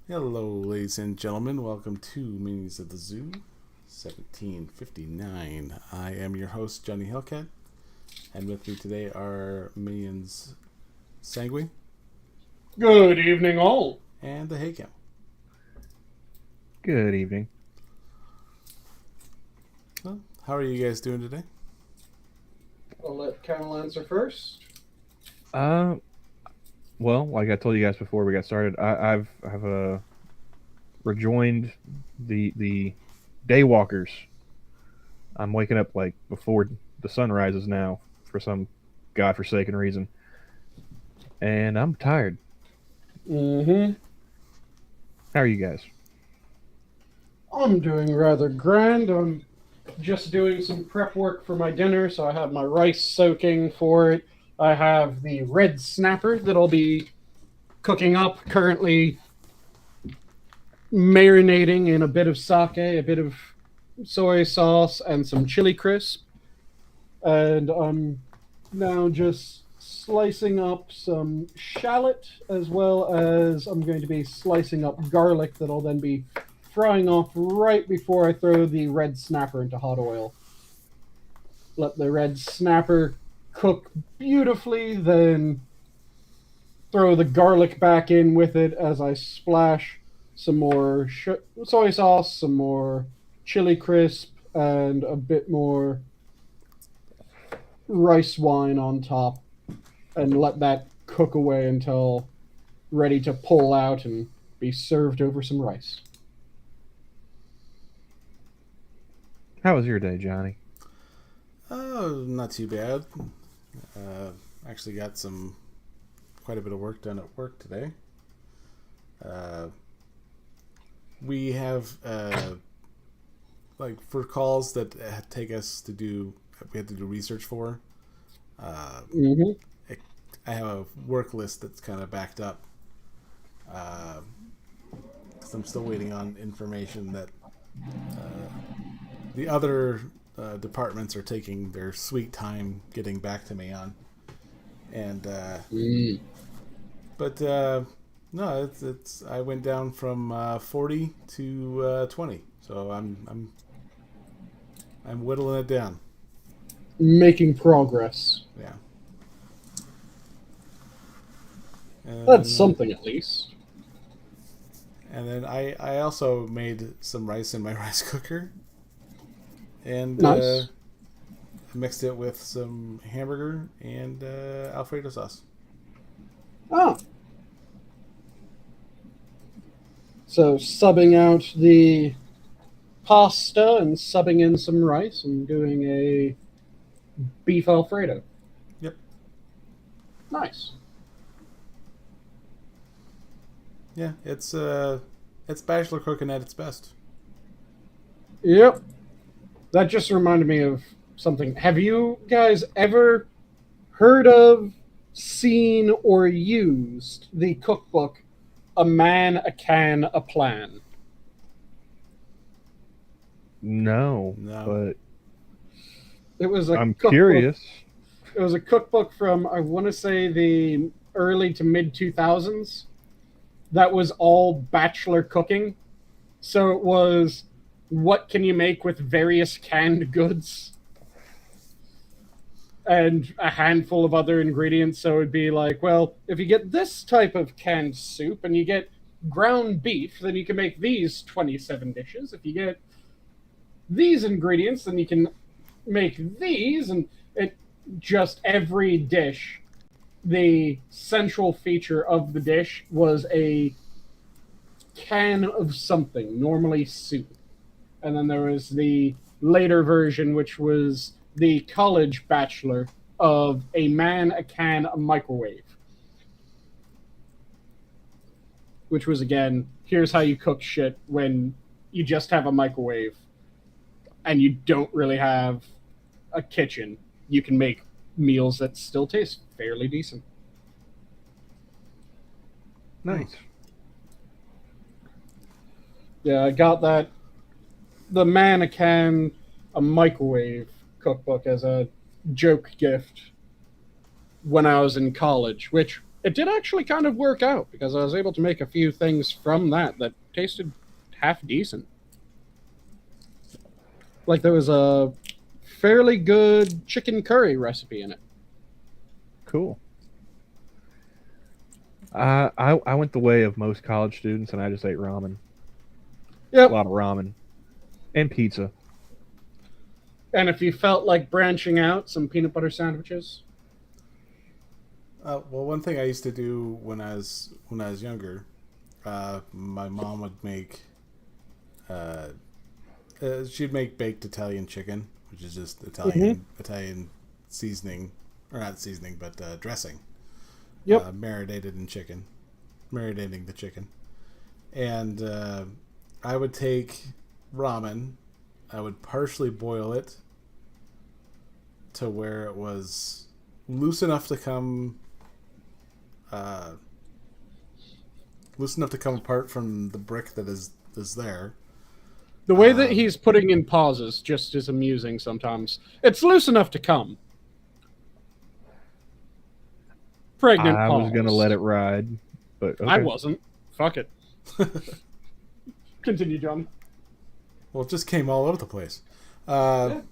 Hello, ladies and gentlemen. Welcome to Minis of the Zoo 1759. I am your host, Johnny Hellcat, and with me today are Minions Sanguine Good evening, all. and the Haycam. Good evening. Well, how are you guys doing today? I'll let Camel answer first. Uh, well, like I told you guys before we got started, I've rejoined the day walkers. I'm waking up like before the sun rises now for some godforsaken reason, and I'm tired. Mm-hmm. How are you guys? I'm doing rather grand. I'm just doing some prep work for my dinner, so I have my rice soaking for it. I have the red snapper that I'll be cooking up, currently marinating in a bit of sake, a bit of soy sauce, and some chili crisp. And I'm now just slicing up some shallot, as well as I'm going to be slicing up garlic that I'll then be frying off right before I throw the red snapper into hot oil. Let the red snapper cook beautifully, then throw the garlic back in with it as I splash some more soy sauce, some more chili crisp, and a bit more rice wine on top, and let that cook away until ready to pull out and be served over some rice. How was your day, Johnny? Oh, not too bad. Actually got quite a bit of work done at work today. We have like for calls that take us to do, we have to do research for. Mm-hmm. I have a work list that's kind of backed up. Because I'm still waiting on information that the other departments are taking their sweet time getting back to me on. And but no, it's I went down from 40 to 20, so I'm whittling it down. Making progress. Yeah. That's something, at least. And then I also made some rice in my rice cooker, and Nice. mixed it with some hamburger and Alfredo sauce. Oh. So subbing out the pasta and subbing in some rice and doing a beef Alfredo. Yep. Nice. Yeah, it's bachelor cooking at its best. Yep. That just reminded me of something. Have you guys ever heard of, seen, or used the cookbook A Man, a Can, a Plan? No, No. It was a but I'm cookbook. curious. It was a cookbook from, I want to say, the early to mid 2000s. That was all bachelor cooking. So it was, what can you make with various canned goods? And a handful of other ingredients. So it'd be like, well, if you get this type of canned soup and you get ground beef, then you can make these 27 dishes. If you get these ingredients, then you can make these. And it just, every dish, the central feature of the dish was a can of something, normally soup. And then there was the later version, which was the college bachelor of A Man, a Can, a Microwave. Which was, again, here's how you cook shit when you just have a microwave and you don't really have a kitchen. You can make meals that still taste fairly decent. Nice. Yeah, I got that. The Man, a Can, a Microwave cookbook as a joke gift when I was in college, which it did actually kind of work out because I was able to make a few things from that tasted half decent. Like there was a fairly good chicken curry recipe in it. Cool. I went the way of most college students, and I just ate ramen. Yep. A lot of ramen and pizza. And if you felt like branching out, some peanut butter sandwiches. Well, one thing I used to do when I was younger, my mom would make. She'd make baked Italian chicken, which is just Italian seasoning, or not seasoning, but dressing. Yep. Marinating the chicken, and I would take ramen. I would partially boil it to where it was loose enough to come apart from the brick that is there. The way that he's putting in pauses just is amusing sometimes. It's loose enough to come. Pregnant I pause. was gonna let it ride, but okay. I wasn't. Fuck it. Continue, John. Well, it just came all over the place. Yeah.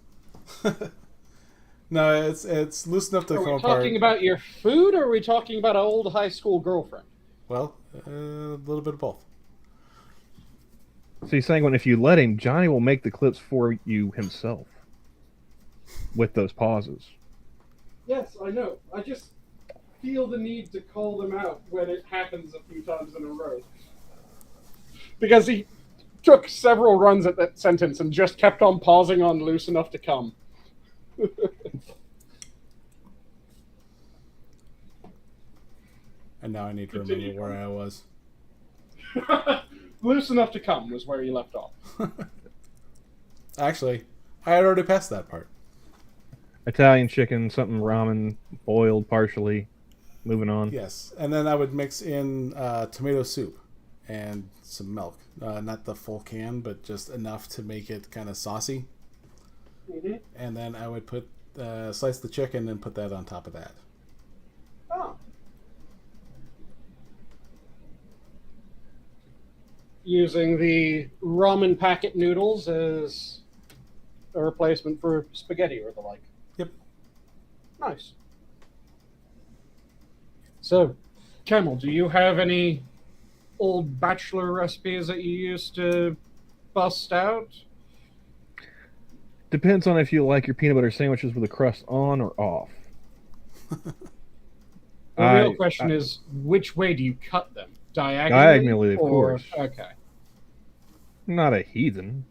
No, it's loose enough to come apart. Are we talking about your food, or are we talking about an old high school girlfriend? Well, a little bit of both. See, Sanguine, if you let him, Johnny will make the clips for you himself with those pauses. Yes, I know. I just feel the need to call them out when it happens a few times in a row. Because he took several runs at that sentence and just kept on pausing on loose enough to come. And now I need to remember where I was. Loose enough to come was where you left off. Actually, I had already passed that part. Italian chicken, something ramen, boiled partially. Moving on. Yes, and then I would mix in tomato soup and some milk. Not the full can, but just enough to make it kind of saucy. Mm-hmm. And then I would put slice the chicken and put that on top of that. Oh. Using the ramen packet noodles as a replacement for spaghetti or the like. Yep. Nice. So, Camel, do you have any old bachelor recipes that you used to bust out? Depends on if you like your peanut butter sandwiches with the crust on or off. The real question is, which way do you cut them? Diagonally? Diagonally, of course. Okay. I'm not a heathen.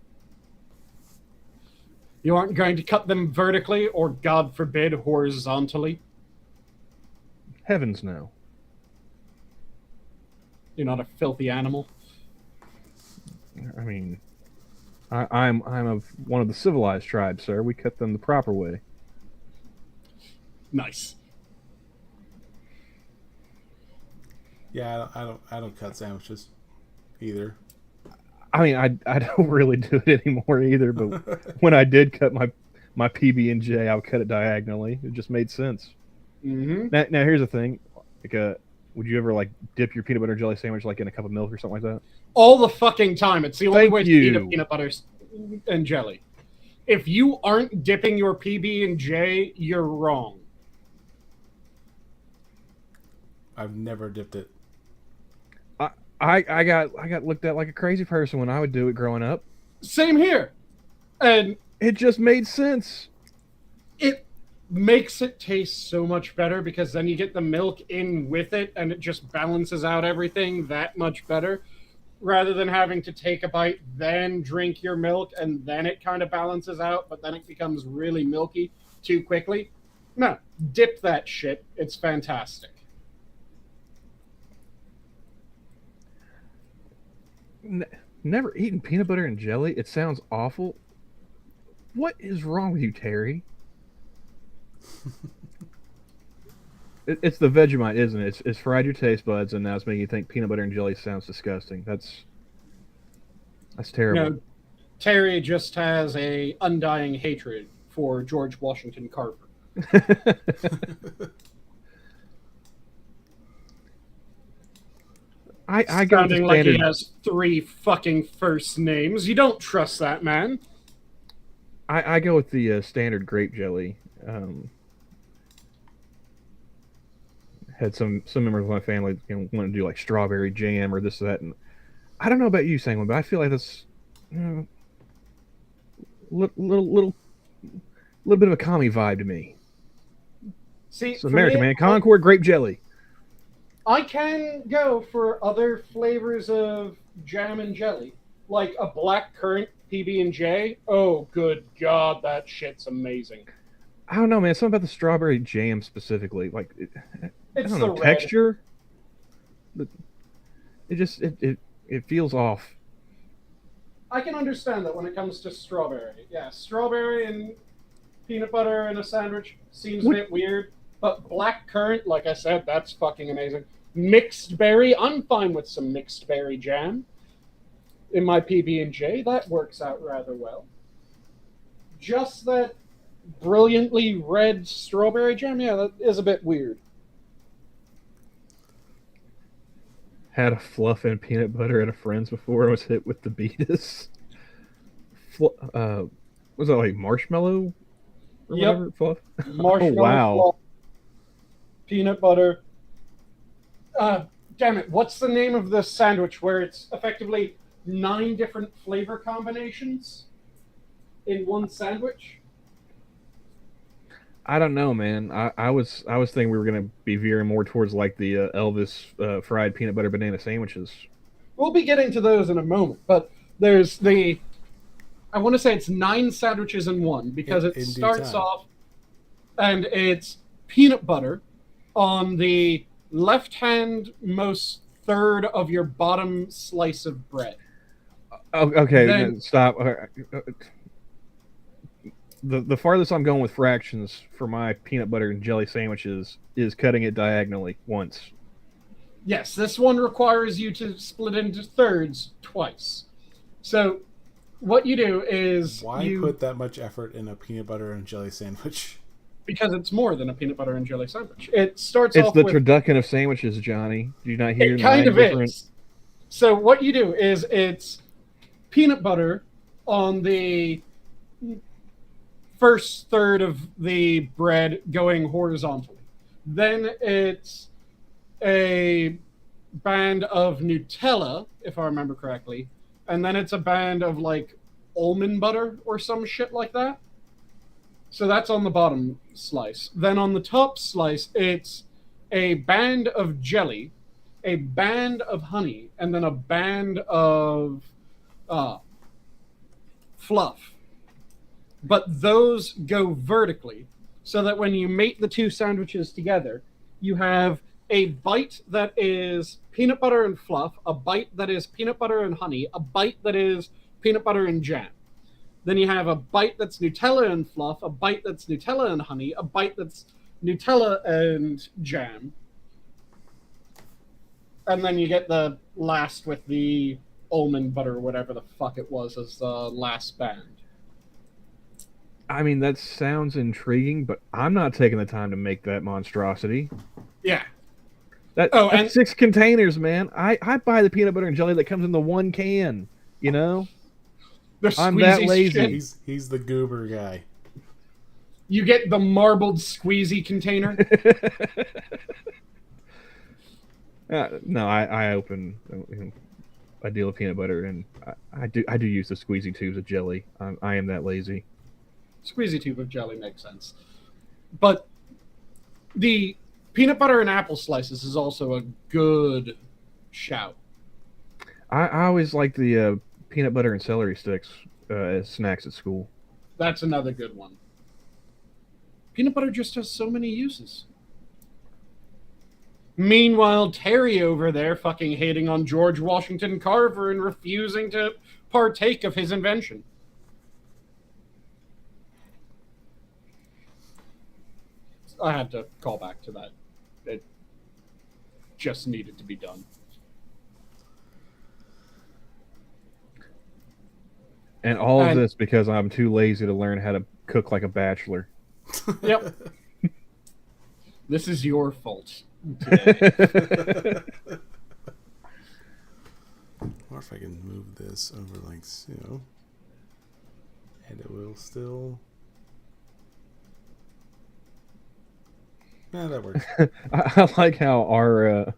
You aren't going to cut them vertically or, God forbid, horizontally? Heavens no. You're not a filthy animal? I mean, I'm of one of the civilized tribes, sir. We cut them the proper way. Nice. Yeah, I don't cut sandwiches either. I mean, I don't really do it anymore either. But when I did cut my PB and J, I would cut it diagonally. It just made sense. Mm-hmm. Now here's the thing, like would you ever like dip your peanut butter and jelly sandwich like in a cup of milk or something like that? All the fucking time. It's the only Thank way you. to eat a peanut butter and jelly. If you aren't dipping your PB and J, you're wrong. I've never dipped it. I got looked at like a crazy person when I would do it growing up. Same here. And it just made sense. It makes it taste so much better because then you get the milk in with it and it just balances out everything that much better rather than having to take a bite, then drink your milk, and then it kind of balances out, but then it becomes really milky too quickly. No, dip that shit. It's fantastic. Never eaten peanut butter and jelly. It sounds awful. What is wrong with you, Terry? It's the Vegemite, isn't it? It's fried your taste buds, and now it's making you think peanut butter and jelly sounds disgusting. That's terrible. No, Terry just has a undying hatred for George Washington Carver. I go with the Sounding like he standard. has 3 fucking first names. You don't trust that man. I go with the standard grape jelly. Had some members of my family want to do like strawberry jam or this or that, and I don't know about you, Sanguine, but I feel like that's little bit of a commie vibe to me. See, It's for American, me, man. Concord grape jelly. I can go for other flavors of jam and jelly, like a black currant PB&J. Oh, good God, that shit's amazing. I don't know, man. Something about the strawberry jam specifically, like I It's don't the know, red. texture. It feels off. I can understand that when it comes to strawberry. Yeah, strawberry and peanut butter in a sandwich seems a bit weird, but black currant, like I said, that's fucking amazing. Mixed berry, I'm fine with some mixed berry jam in my PB&J. That works out rather well. Just that brilliantly red strawberry jam, yeah, that is a bit weird. Had a fluff and peanut butter at a friend's before. I was hit with the beatus. Was that like marshmallow or Yep. whatever fluff? Marshmallow, wow. fluff, peanut butter. Damn it, what's the name of the sandwich where it's effectively 9 different flavor combinations in one sandwich? I don't know, man. I was thinking we were gonna be veering more towards like the Elvis fried peanut butter banana sandwiches. We'll be getting to those in a moment, but there's the... I want to say it's 9 sandwiches in one, because it In due starts time. off and it's peanut butter on the left-hand most third of your bottom slice of bread. Oh, okay, Then- no, stop. The farthest I'm going with fractions for my peanut butter and jelly sandwiches is cutting it diagonally once. Yes, this one requires you to split into thirds twice. So what you do is Why you... put that much effort in a peanut butter and jelly sandwich? Because it's more than a peanut butter and jelly sandwich. It starts It's off the with... turducken of sandwiches, Johnny. Do you not hear It kind 9 of different... is. So what you do is it's peanut butter on the first third of the bread going horizontally. Then it's a band of Nutella, if I remember correctly, and then it's a band of like almond butter or some shit like that. So that's on the bottom slice. Then on the top slice, it's a band of jelly, a band of honey, and then a band of fluff. But those go vertically, so that when you mate the 2 sandwiches together, you have a bite that is peanut butter and fluff, a bite that is peanut butter and honey, a bite that is peanut butter and jam. Then you have a bite that's Nutella and fluff, a bite that's Nutella and honey, a bite that's Nutella and jam. And then you get the last with the almond butter, whatever the fuck it was, as the last band. I mean, that sounds intriguing, but I'm not taking the time to make that monstrosity. Yeah. That's and 6 containers, man. I buy the peanut butter and jelly that comes in the 1 can, you know? the I'm that squeezy lazy. shit. He's the goober guy. You get the marbled squeezy container. No, I open a deal of peanut butter, and I do use the squeezy tubes of jelly. I am that lazy. Squeezy tube of jelly makes sense. But the peanut butter and apple slices is also a good shout. I always like the peanut butter and celery sticks as snacks at school. That's another good one. Peanut butter just has so many uses. Meanwhile, Terry over there fucking hating on George Washington Carver and refusing to partake of his invention. I had to call back to that. It just needed to be done. And all of this because I'm too lazy to learn how to cook like a bachelor. Yep. This is your fault today. Or if I can move this over like so. And it will still... Yeah, that works. I like how our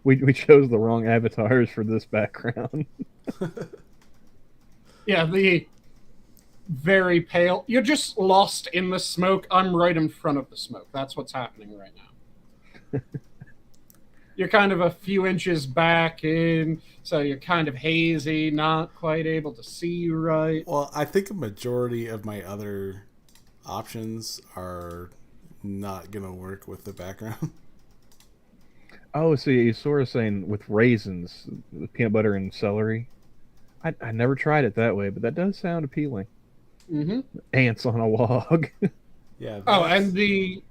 we chose the wrong avatars for this background. Yeah, the very pale. You're just lost in the smoke. I'm right in front of the smoke. That's what's happening right now. You're kind of a few inches back in, so you're kind of hazy, not quite able to see right. Well, I think a majority of my other options are not going to work with the background. Oh, so you're sort of saying with raisins, the peanut butter and celery. I never tried it that way, but that does sound appealing. Mm-hmm. Ants on a log. Yeah. Oh, and the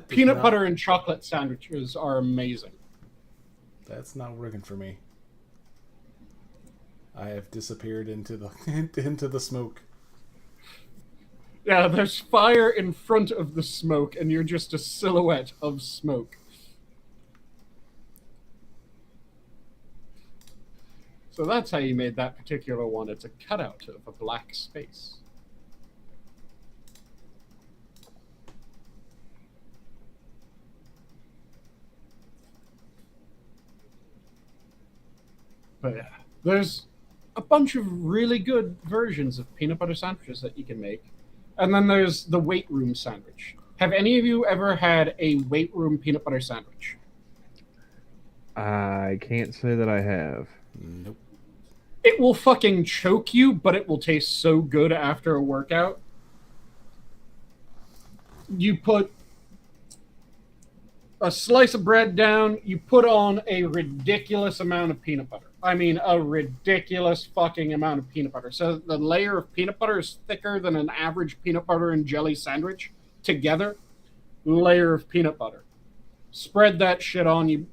peanut butter and chocolate sandwiches are amazing. That's not working for me. I have disappeared into the into the smoke. Yeah, there's fire in front of the smoke, and you're just a silhouette of smoke. So that's how you made that particular one. It's a cutout of a black space. But yeah, there's a bunch of really good versions of peanut butter sandwiches that you can make. And then there's the weight room sandwich. Have any of you ever had a weight room peanut butter sandwich? I can't say that I have. Nope. It will fucking choke you, but it will taste so good after a workout. You put a slice of bread down, you put on a ridiculous amount of peanut butter. I mean, a ridiculous fucking amount of peanut butter. So the layer of peanut butter is thicker than an average peanut butter and jelly sandwich together. Layer of peanut butter. Spread that shit on. You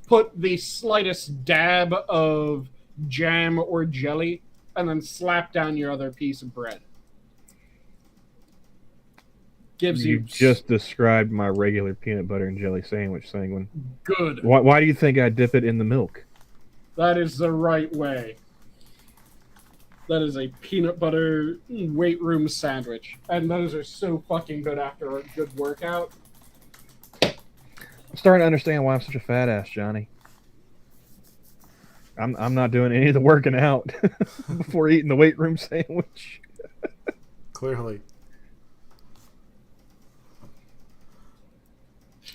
put the slightest dab of jam or jelly, and then slap down your other piece of bread. Gives you... You just described my regular peanut butter and jelly sandwich, Sanguine. Good. Why do you think I dip it in the milk? That is the right way. That is a peanut butter weight room sandwich. And those are so fucking good after a good workout. I'm starting to understand why I'm such a fat ass, Johnny. I'm not doing any of the working out before eating the weight room sandwich. Clearly.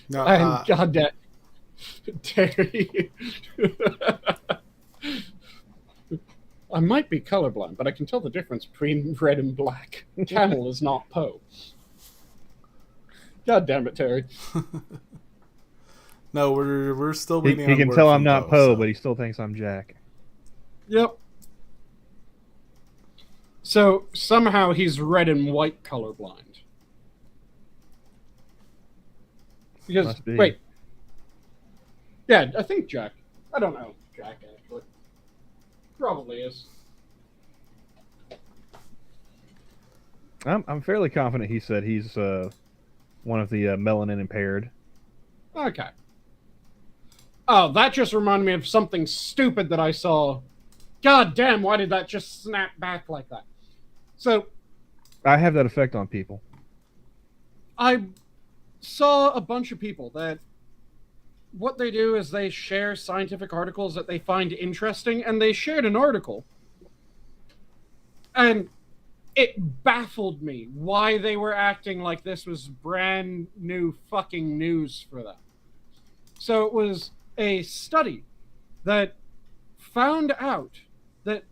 No, And goddamn, Terry. I might be colorblind, but I can tell the difference between red and black. Camel is not Poe. God damn it, Terry. no, we're still He waiting. can on tell word I'm from not Poe, Poe, so. but he still thinks I'm Jack. Yep. So somehow he's red and white colorblind. Because Must be. wait, yeah, I think Jack. I don't know Jack actually. Probably is. I'm fairly confident he said he's one of the melanin impaired. Okay. Oh, that just reminded me of something stupid that I saw. God damn, why did that just snap back like that? So, I have that effect on people. I saw a bunch of people that what they do is they share scientific articles that they find interesting, and they shared an article. And it baffled me why they were acting like this was brand new fucking news for them. So it was a study that found out that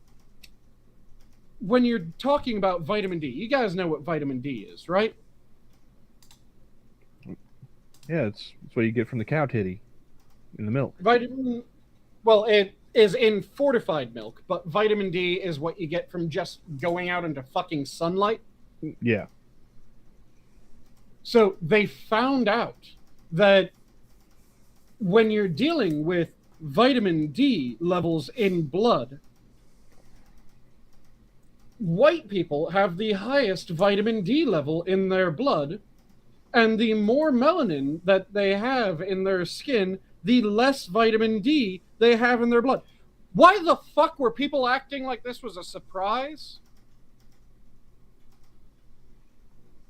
when you're talking about vitamin D, you guys know what vitamin D is, right? Yeah, it's what you get from the cow titty in the milk. Well, it is in fortified milk, but vitamin D is what you get from just going out into fucking sunlight. Yeah. So they found out that when you're dealing with vitamin D levels in blood, white people have the highest vitamin D level in their blood, and the more melanin that they have in their skin, the less vitamin D they have in their blood. Why the fuck were people acting like this was a surprise?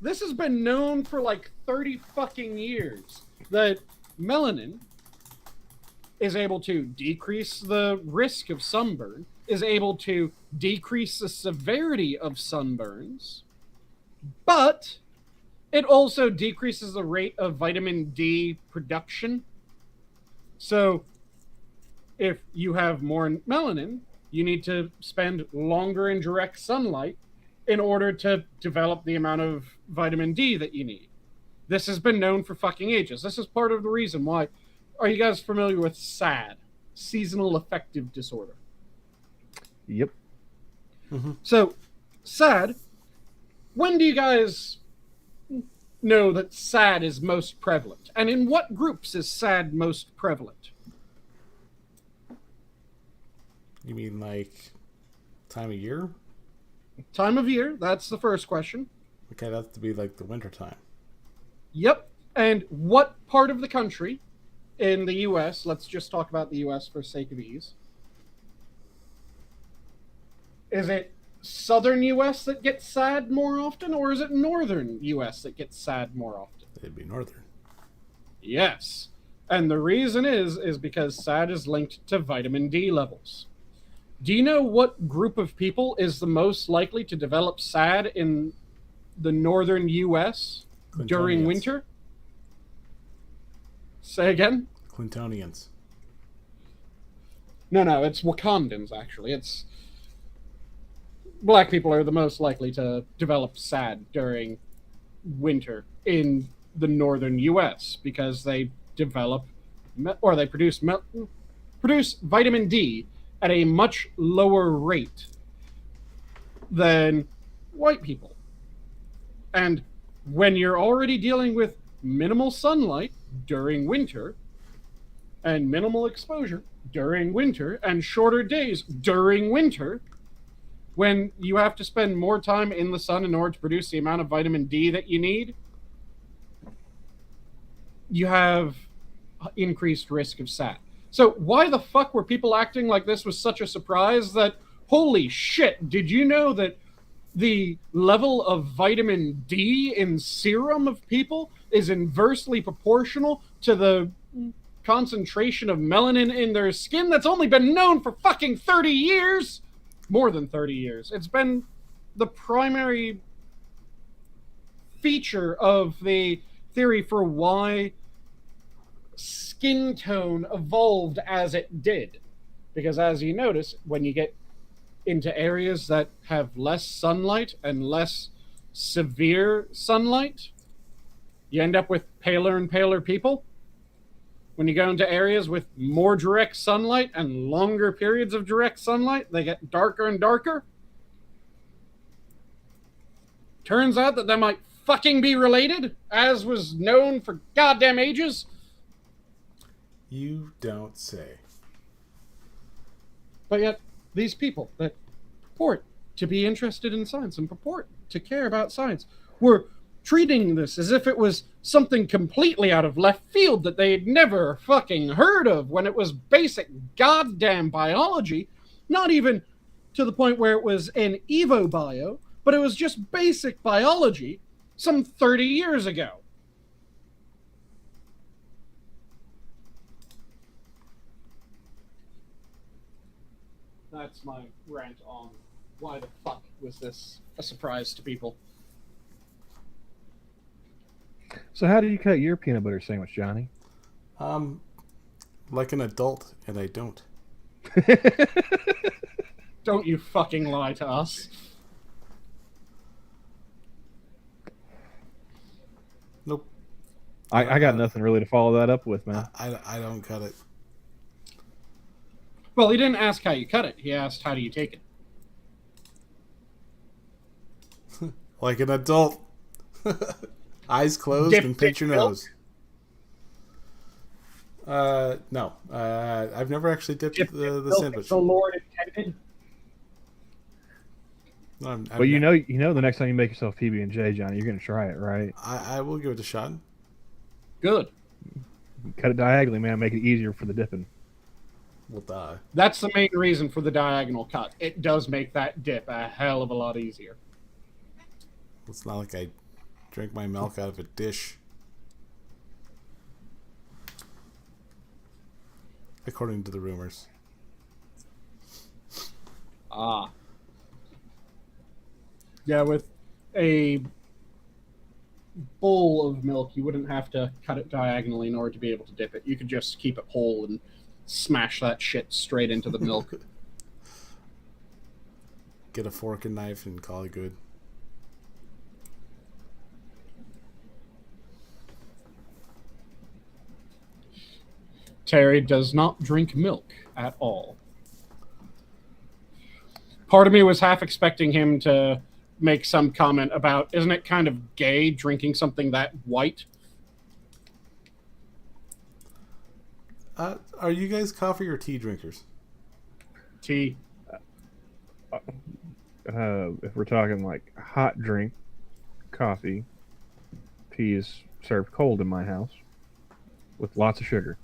This has been known for like 30 fucking years that melanin is able to decrease the risk of sunburn, is able to decrease the severity of sunburns, but it also decreases the rate of vitamin D production. So if you have more melanin, you need to spend longer in direct sunlight in order to develop the amount of vitamin D that you need. This has been known for fucking ages. This is part of the reason why. Are you guys familiar with SAD? Seasonal Affective Disorder. Yep. Mm-hmm. So, SAD, when do you guys know that SAD is most prevalent? And in what groups is SAD most prevalent? You mean like time of year? Time of year, that's the first question. Okay, that's to be like the winter time. Yep. And what part of the country in the U.S., let's just talk about the U.S. for sake of ease, is it southern U.S. that gets SAD more often, or is it northern U.S. that gets SAD more often? It'd be northern. Yes. And the reason is because SAD is linked to vitamin D levels. Do you know what group of people is the most likely to develop SAD in the northern U.S. during Clintonians. winter? Say again? Clintonians. No, it's Wakandans, actually. It's black people are the most likely to develop SAD during winter in the northern U.S. because they develop or they produce vitamin D at a much lower rate than white people. And when you're already dealing with minimal sunlight during winter and minimal exposure during winter and shorter days during winter, when you have to spend more time in the sun in order to produce the amount of vitamin D that you need, you have increased risk of SAD. So why the fuck were people acting like this was such a surprise that, holy shit, did you know that the level of vitamin D in serum of people is inversely proportional to the concentration of melanin in their skin? That's only been known for fucking 30 years. More than 30 years. It's been the primary feature of the theory for why skin tone evolved as it did. Because as you notice, when you get into areas that have less sunlight and less severe sunlight, you end up with paler and paler people. When you go into areas with more direct sunlight and longer periods of direct sunlight, they get darker and darker. Turns out that they might fucking be related, as was known for goddamn ages. You don't say. But yet, these people that purport to be interested in science and purport to care about science were treating this as if it was something completely out of left field that they'd never fucking heard of, when it was basic goddamn biology, not even to the point where it was an Evo bio, but it was just basic biology some 30 years ago. That's my rant on why the fuck was this a surprise to people. So how do you cut your peanut butter sandwich, Johnny? Like an adult, and I don't. Don't you fucking lie to us. Nope. I got nothing really to follow that up with, man. I don't cut it. Well, he didn't ask how you cut it. He asked, how do you take it? Like an adult. Eyes closed Dip and pinch your milk? nose. No. I've never actually dipped the sandwich. The Lord intended. But you know, the next time you make yourself PB&J, Johnny, you're gonna try it, right? I will give it a shot. Good. Cut it diagonally, man. Make it easier for the dipping. will die. That's the main reason for the diagonal cut. It does make that dip a hell of a lot easier. It's not like I drink my milk out of a dish. According to the rumors. Ah. Yeah, with a bowl of milk, you wouldn't have to cut it diagonally in order to be able to dip it. You could just keep it whole and smash that shit straight into the milk. Get a fork and knife and call it good. Terry does not drink milk at all. Part of me was half expecting him to make some comment about, isn't it kind of gay drinking something that white? Are you guys coffee or tea drinkers? Tea. If we're talking like hot drink, coffee, tea is served cold in my house with lots of sugar.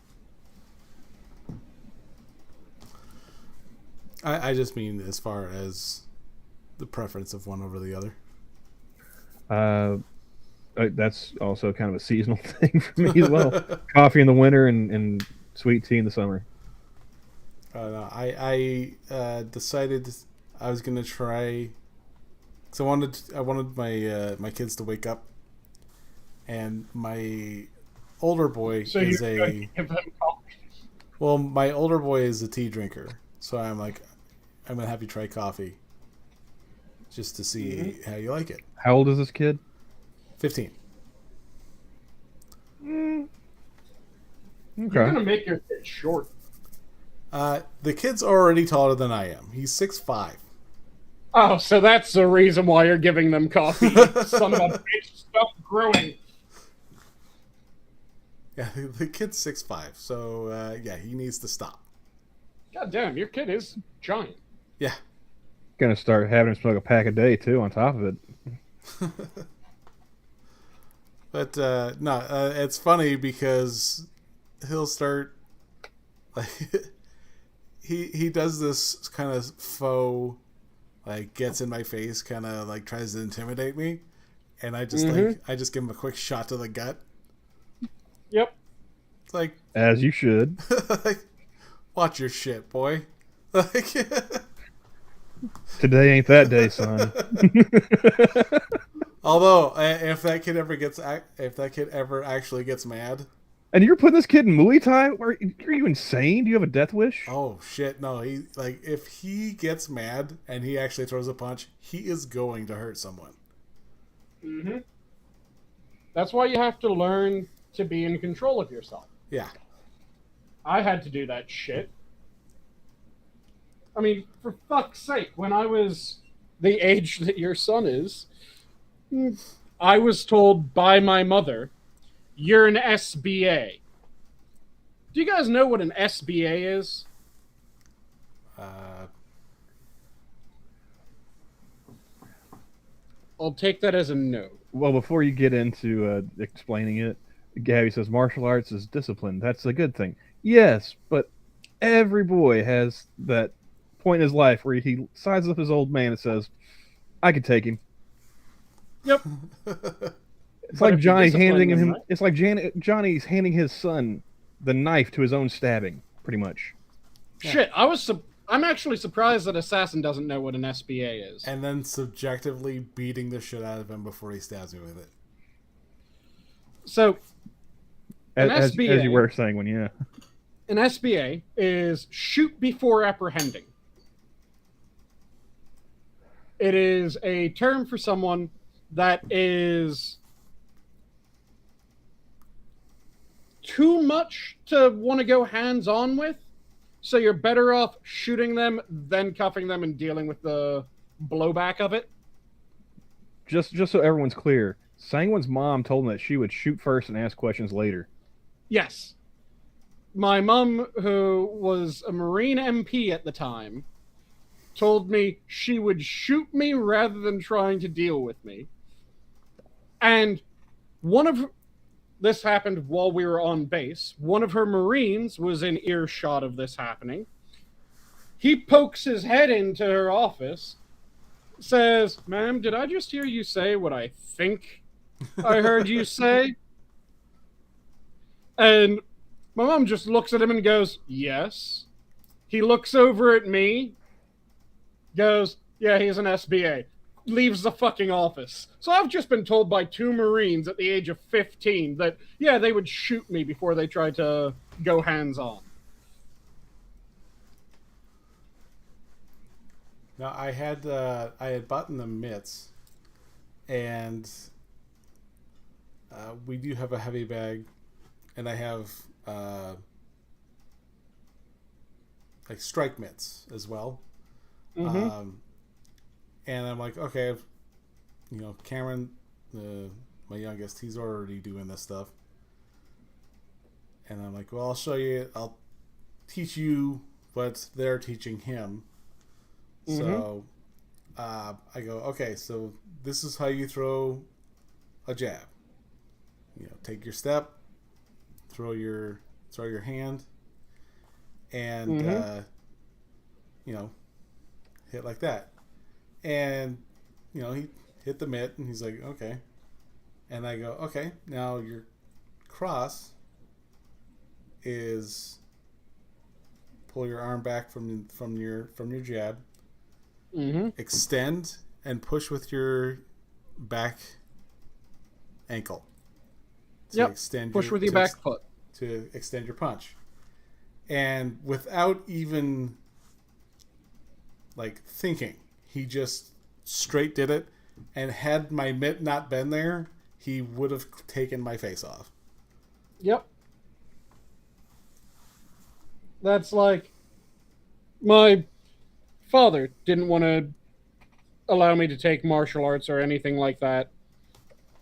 I just mean as far as the preference of one over the other. That's also kind of a seasonal thing for me as well. Coffee in the winter and sweet tea in the summer. No, I decided I was gonna try. So I wanted my my kids to wake up, and my older boy So is you're going to give them coffee. well, my older boy is a tea drinker, so I'm like, I'm gonna have you try coffee, just to see how you like it. How old is this kid? 15. Okay. You're going to make your kid short. The kid's already taller than I am. He's 6'5". Oh, so that's the reason why you're giving them coffee. Son of a bitch, stop growing. Yeah, the kid's 6'5", so yeah, he needs to stop. God damn, your kid is giant. Yeah. Gonna start having him smoke a pack a day too on top of it. But no, it's funny because he'll start like he does this kind of faux, like gets in my face, kind of like tries to intimidate me, and I just I just give him a quick shot to the gut. Yep. It's like, As you should. like, watch your shit, boy. Like, Today ain't that day, son. although if that kid ever actually gets mad. And you're putting this kid in Muay Thai? Are you insane? Do you have a death wish? Oh shit! No, he like if he gets mad and he actually throws a punch, he is going to hurt someone. Mm-hmm. That's why you have to learn to be in control of yourself. Yeah. I had to do that shit. I mean, for fuck's sake, when I was the age that your son is, I was told by my mother, you're an SBA. Do you guys know what an SBA is? I'll take that as a no. Well, before you get into explaining it, Gabby says martial arts is discipline. That's a good thing. Yes, but every boy has that point in his life where he sizes up his old man and says, I could take him. Yep. It's But like if you Johnny discipline handing them, him. right? It's like Johnny's handing his son the knife to his own stabbing, pretty much. Yeah. Shit, I'm actually surprised that Assassin doesn't know what an SBA is. And then subjectively beating the shit out of him before he stabs me with it. So, an As SBA, you were saying when an SBA is shoot before apprehending. It is a term for someone that is too much to want to go hands-on with, so you're better off shooting them than cuffing them and dealing with the blowback of it. just so everyone's clear, Sanguine's mom told him that she would shoot first and ask questions later. Yes. My mom, who was a Marine MP at the time, told me she would shoot me rather than trying to deal with me. And one of this happened while we were on base. One of her Marines was in earshot of this happening. He pokes his head into her office, says, "Ma'am, did I just hear you say what I think I heard you say?" And my mom just looks at him and goes, "Yes." He looks over at me, goes, "Yeah, he's an SBA." Leaves the fucking office. So I've just been told by 2 Marines at the age of 15 that, yeah, they would shoot me before they tried to go hands-on. Now, I had bought the mitts, and we do have a heavy bag, and I have like strike mitts as well. Mm-hmm. And I'm like, okay, Cameron, my youngest, he's already doing this stuff. And I'm like, well, I'll show you. I'll teach you what they're teaching him. Mm-hmm. So I go, okay, so this is how you throw a jab. Take your step, throw your hand, and Mm-hmm. hit like that. And he hit the mitt, and he's like, okay. And I go, okay, now your cross is pull your arm back from your jab, Mm-hmm. extend and push with your back ankle. Yep. Push with your back foot to extend your punch. And without even like thinking, he just straight did it. And had my mitt not been there, he would have taken my face off. Yep. That's like, my father didn't want to allow me to take martial arts or anything like that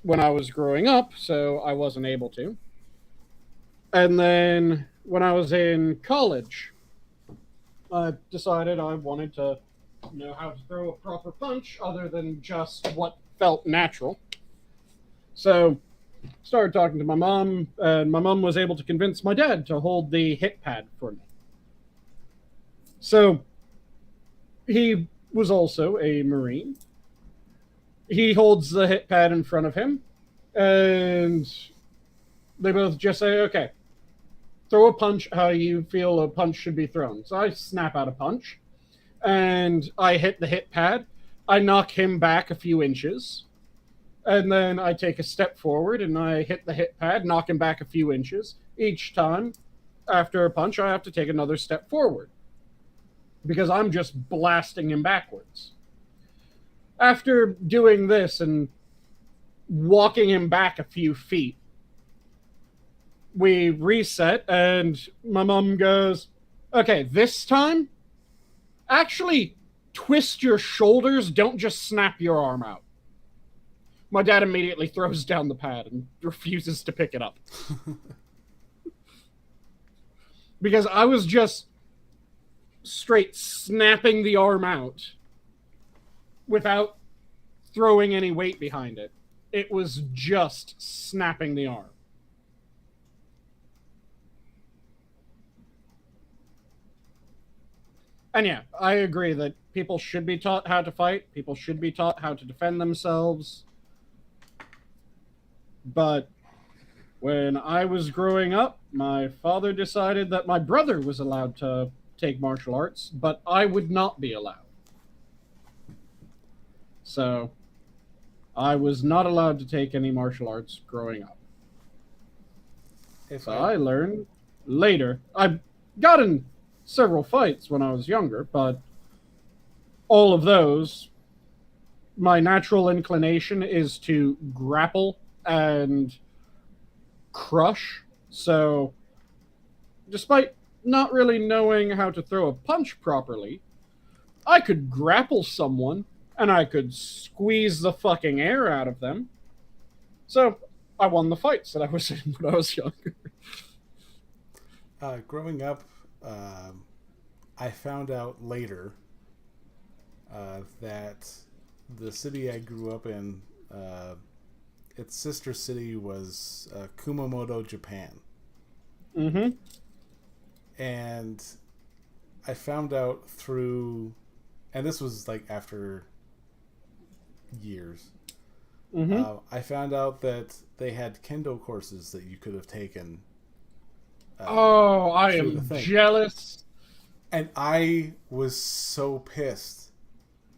when I was growing up, so I wasn't able to. And then when I was in college, I decided I wanted to know how to throw a proper punch other than just what felt natural. So started talking to my mom, and my mom was able to convince my dad to hold the hit pad for me. So he was also a Marine. He holds the hit pad in front of him, and they both just say, okay, throw a punch how you feel a punch should be thrown. So I snap out a punch, and I hit the hit pad. I knock him back a few inches, and then I take a step forward, and I hit the hit pad, knock him back a few inches. Each time, after a punch, I have to take another step forward, because I'm just blasting him backwards. After doing this and walking him back a few feet, we reset, and my mom goes, okay, this time, actually twist your shoulders, don't just snap your arm out. My dad immediately throws down the pad and refuses to pick it up. Because I was just straight snapping the arm out without throwing any weight behind it. It was just snapping the arm. And yeah, I agree that people should be taught how to fight. People should be taught how to defend themselves. But when I was growing up, my father decided that my brother was allowed to take martial arts, but I would not be allowed. So I was not allowed to take any martial arts growing up. So I learned later. I got in several fights when I was younger, but all of those, my natural inclination is to grapple and crush. So despite not really knowing how to throw a punch properly, I could grapple someone and I could squeeze the fucking air out of them. So I won the fights that I was in when I was younger. Growing up, I found out later that the city I grew up in its sister city was Kumamoto, Japan. Mm-hmm. And I found out through, and this was like after years. Mm-hmm. I found out that they had kendo courses that you could have taken. I through am the thing. jealous. And I was so pissed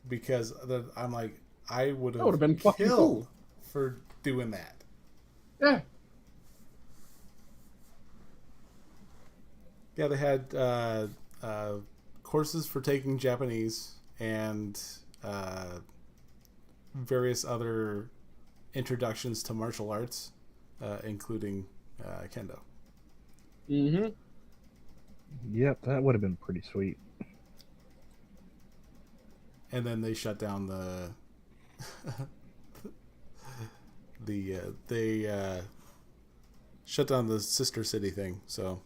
because I'm like, I would That would have have been fucking killed cool. for doing that. Yeah. Yeah, they had courses for taking Japanese and various other introductions to martial arts, including kendo. Mm-hmm. Yep, that would have been pretty sweet. And then they shut down they shut down the sister city thing. So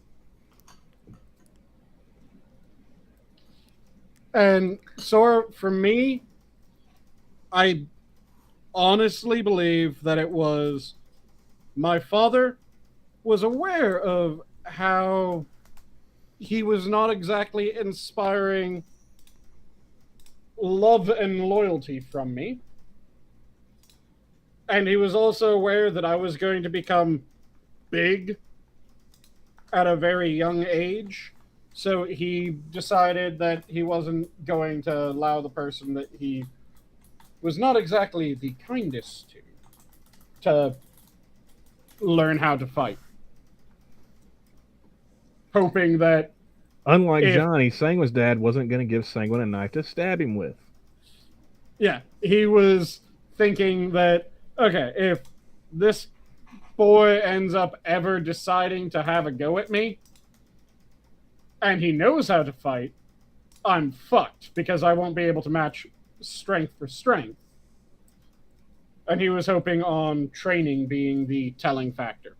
And so for me, I honestly believe that it was my father was aware of how he was not exactly inspiring love and loyalty from me. And he was also aware that I was going to become big at a very young age. So he decided that he wasn't going to allow the person that he was not exactly the kindest to learn how to fight. Hoping that Unlike Johnny, Sanguine's dad wasn't going to give Sanguine a knife to stab him with. yeah, he was thinking that, okay, if this boy ends up ever deciding to have a go at me, and he knows how to fight, I'm fucked, because I won't be able to match strength for strength. And he was hoping on training being the telling factor.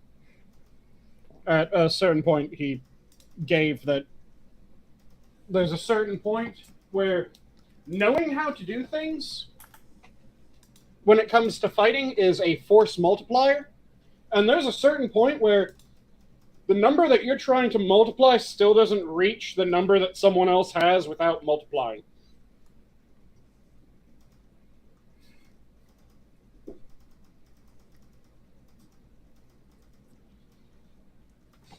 At a certain point, he gave that there's a certain point where knowing how to do things when it comes to fighting is a force multiplier. And there's a certain point where the number that you're trying to multiply still doesn't reach the number that someone else has without multiplying.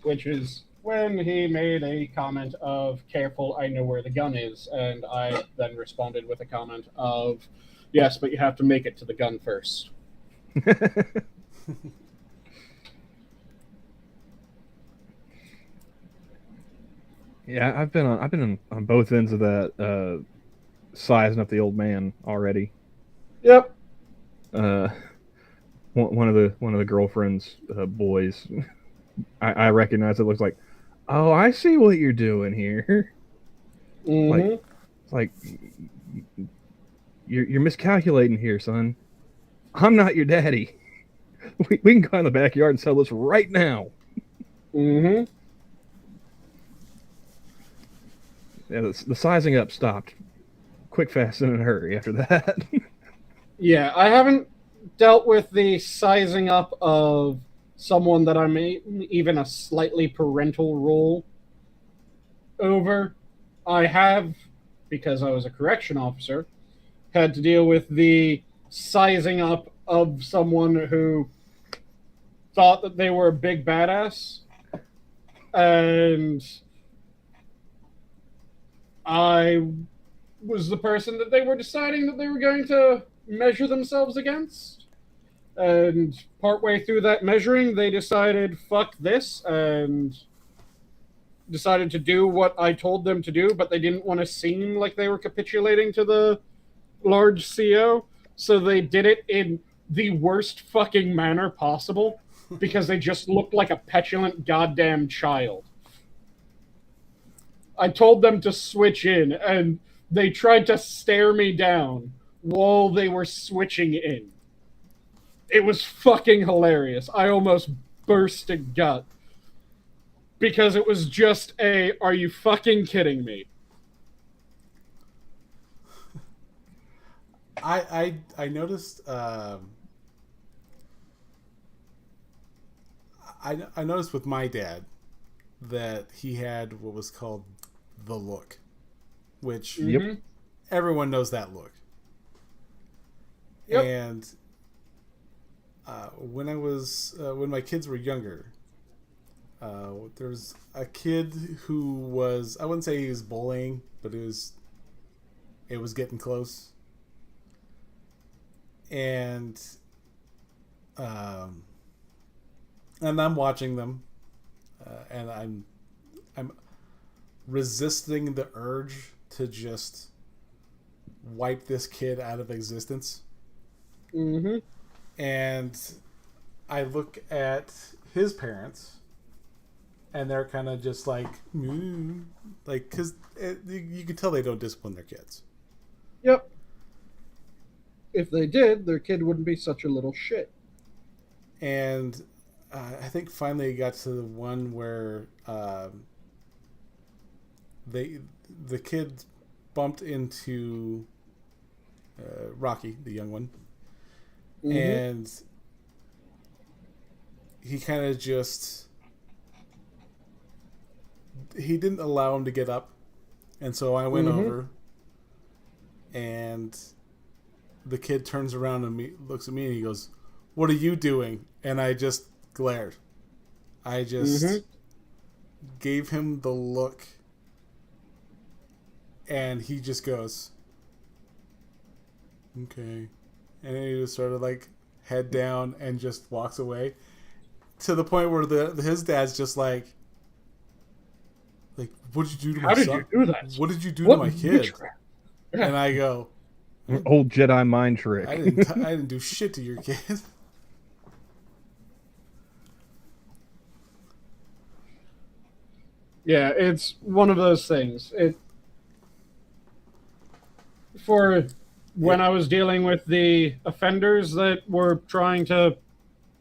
Which is when he made a comment of, careful, I know where the gun is. And I then responded with a comment of, yes, but you have to make it to the gun first. Yeah, I've been on both ends of that, sizing up the old man already. Yep. One of the girlfriend's boys, I recognize it. Looks like, oh, I see what you're doing here. Mm-hmm. Like you're miscalculating here, son. I'm not your daddy. We can go in the backyard and sell this right now. Mm-hmm. Yeah, the sizing up stopped quick, fast, and in a hurry after that. Yeah, I haven't dealt with the sizing up of someone that I'm even a slightly parental role over. I have, because I was a correction officer, had to deal with the sizing up of someone who thought that they were a big badass. And I was the person that they were deciding that they were going to measure themselves against. And partway through that measuring, they decided, fuck this, and decided to do what I told them to do, but they didn't want to seem like they were capitulating to the large CO, so they did it in the worst fucking manner possible, because they just looked like a petulant goddamn child. I told them to switch in, and they tried to stare me down while they were switching in. It was fucking hilarious. I almost burst a gut. Because it was just are you fucking kidding me? I noticed I noticed with my dad that he had what was called the look, which Yep. everyone knows that look. Yep. And when my kids were younger, there was a kid who was, I wouldn't say he was bullying, but it was getting close. And I'm watching them, and I'm resisting the urge to just wipe this kid out of existence. Mm-hmm. And I look at his parents, and they're kind of just like, because you can tell they don't discipline their kids. Yep. If they did, their kid wouldn't be such a little shit. And I think finally it got to the one where the kid bumped into Rocky, the young one, and he kind of he didn't allow him to get up, and so I went over, and the kid turns around and looks at me and he goes, "What are you doing?" And I just glared. I just gave him the look, and he just goes, "Okay," and he just sort of like head down and just walks away, to the point where his dad's just like, "What did you do to my son? How did you do that? What did you do to my kid?" witchcraft? And I go, Old Jedi mind trick. I didn't do shit to your kid." Yeah, it's one of those things. When I was dealing with the offenders that were trying to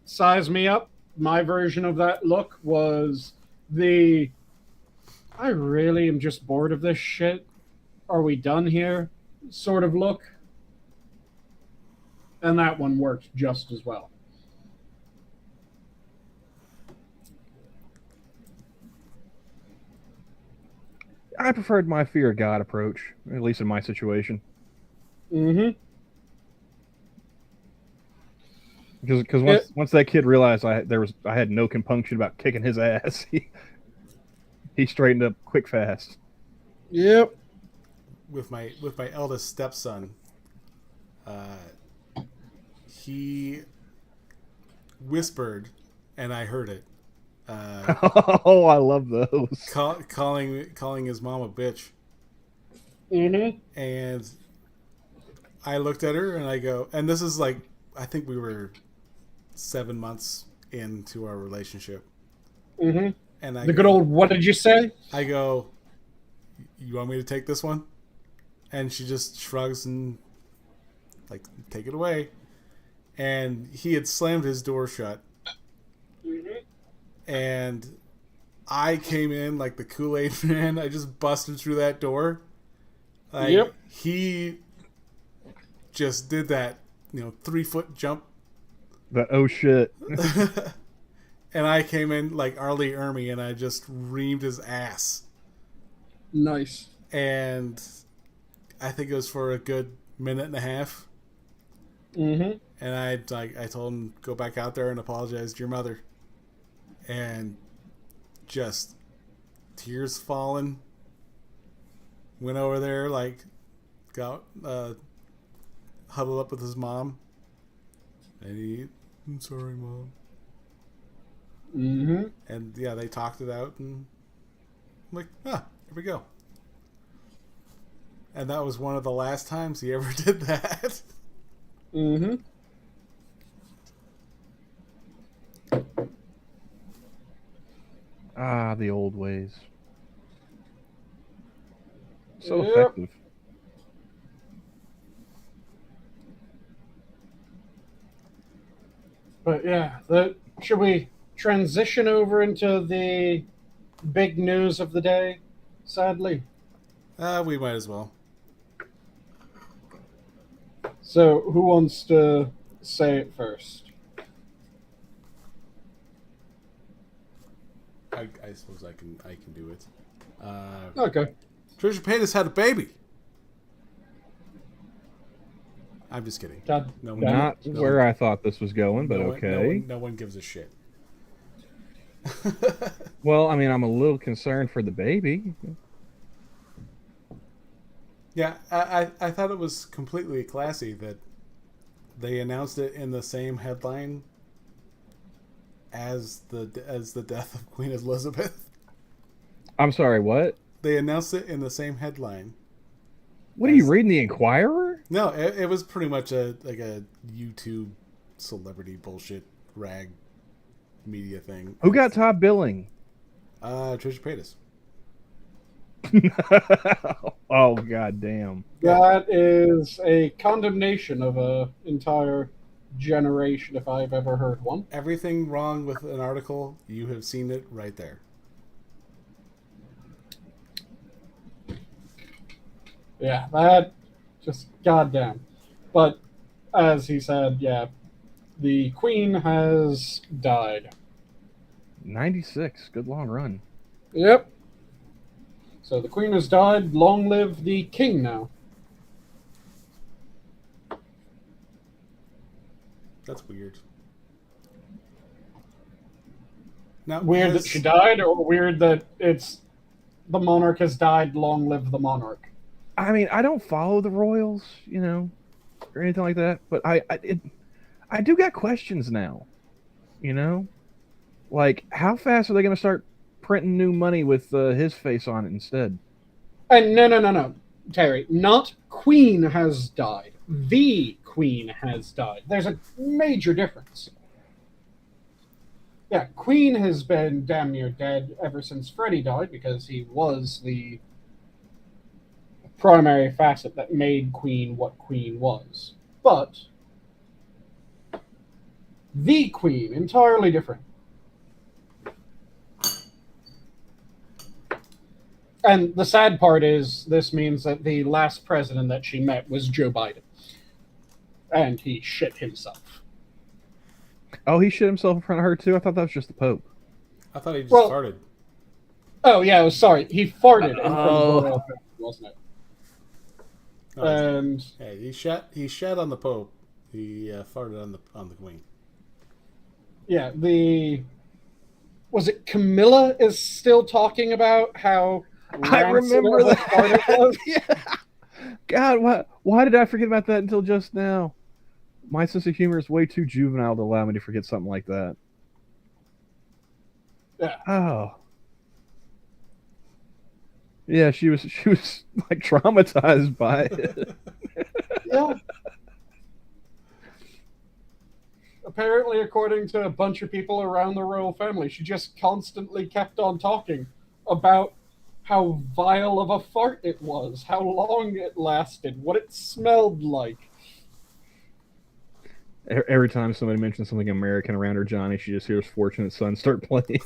size me up, my version of that look was I really am just bored of this shit. Are we done here? Sort of look. And that one worked just as well. I preferred my fear of God approach, at least in my situation. Mm-hmm. Because once that kid realized I had no compunction about kicking his ass, he straightened up quick fast. Yep. With my eldest stepson, he whispered, and I heard it. Oh, I love those. Calling his mom a bitch. Mm-hmm. And I looked at her and I go, and this is like, I think we were 7 months into our relationship. Mm-hmm. And The good old, what did you say? I go, "You want me to take this one?" And she just shrugs and like, "Take it away." And he had slammed his door shut. And I came in like the Kool-Aid man. I just busted through that door. Yep. He just did that, 3-foot jump. But oh shit. And I came in like Arlie Ermy and I just reamed his ass. Nice. And I think it was for a good minute and a half. Mm-hmm. And I told him, "Go back out there and apologize to your mother." And just tears falling. Went over there, like, got huddled up with his mom. And "I'm sorry, Mom." Mm-hmm. And yeah, they talked it out, and I'm like, here we go. And that was one of the last times he ever did that. Mm-hmm. Ah, the old ways. So Yep. effective. But yeah, should we transition over into the big news of the day? Sadly. We might as well. So, who wants to say it first? I suppose I can do it. Okay. Trisha Paytas had a baby. I'm just kidding. God, No one, Not no where one, I thought this was going, but no one- okay. no one gives a shit. Well, I mean, I'm a little concerned for the baby. Yeah, I thought it was completely classy that they announced it in the same headline as the death of Queen Elizabeth. I'm sorry, what? They announced it in the same headline. What are you reading, the Inquirer? No, it was pretty much a YouTube celebrity bullshit rag media thing. Who got top billing? Trisha Paytas. Oh, god damn. that is a condemnation of a entire generation, if I've ever heard one. Everything wrong with an article, you have seen it right there. Yeah, that just goddamn. But as he said, yeah, the Queen has died. 96. Good long run. Yep. So the Queen has died. Long live the King now. That's weird. Now, Weird that she died, or weird that it's the monarch has died. Long live the monarch. I mean, I don't follow the royals, you know, or anything like that, but I do got questions now, you know? Like, how fast are they going to start printing new money with his face on it instead? And no, Terry. Not Queen has died. The Queen has died. There's a major difference. Yeah, Queen has been damn near dead ever since Freddie died because he was the primary facet that made Queen what Queen was. But the Queen, entirely different. And the sad part is this means that the last president that she met was Joe Biden. And he shit himself. Oh, he shit himself in front of her too? I thought that was just the Pope. I thought he just Well, farted. Oh, yeah, sorry. He farted in front of the royal family, wasn't it? No, And hey, he shat on the Pope. He farted on the Queen. yeah, was it Camilla is still talking about how I remember rancid of a fart it was? Yeah. God, why did I forget about that until just now? My sense of humor is way too juvenile to allow me to forget something like that. Yeah. Oh. Yeah, she was like traumatized by it. Yeah. Apparently, according to a bunch of people around the royal family, she just constantly kept on talking about how vile of a fart it was, how long it lasted, what it smelled like. Every time somebody mentions something American around her Johnny, she just hears Fortunate Son start playing.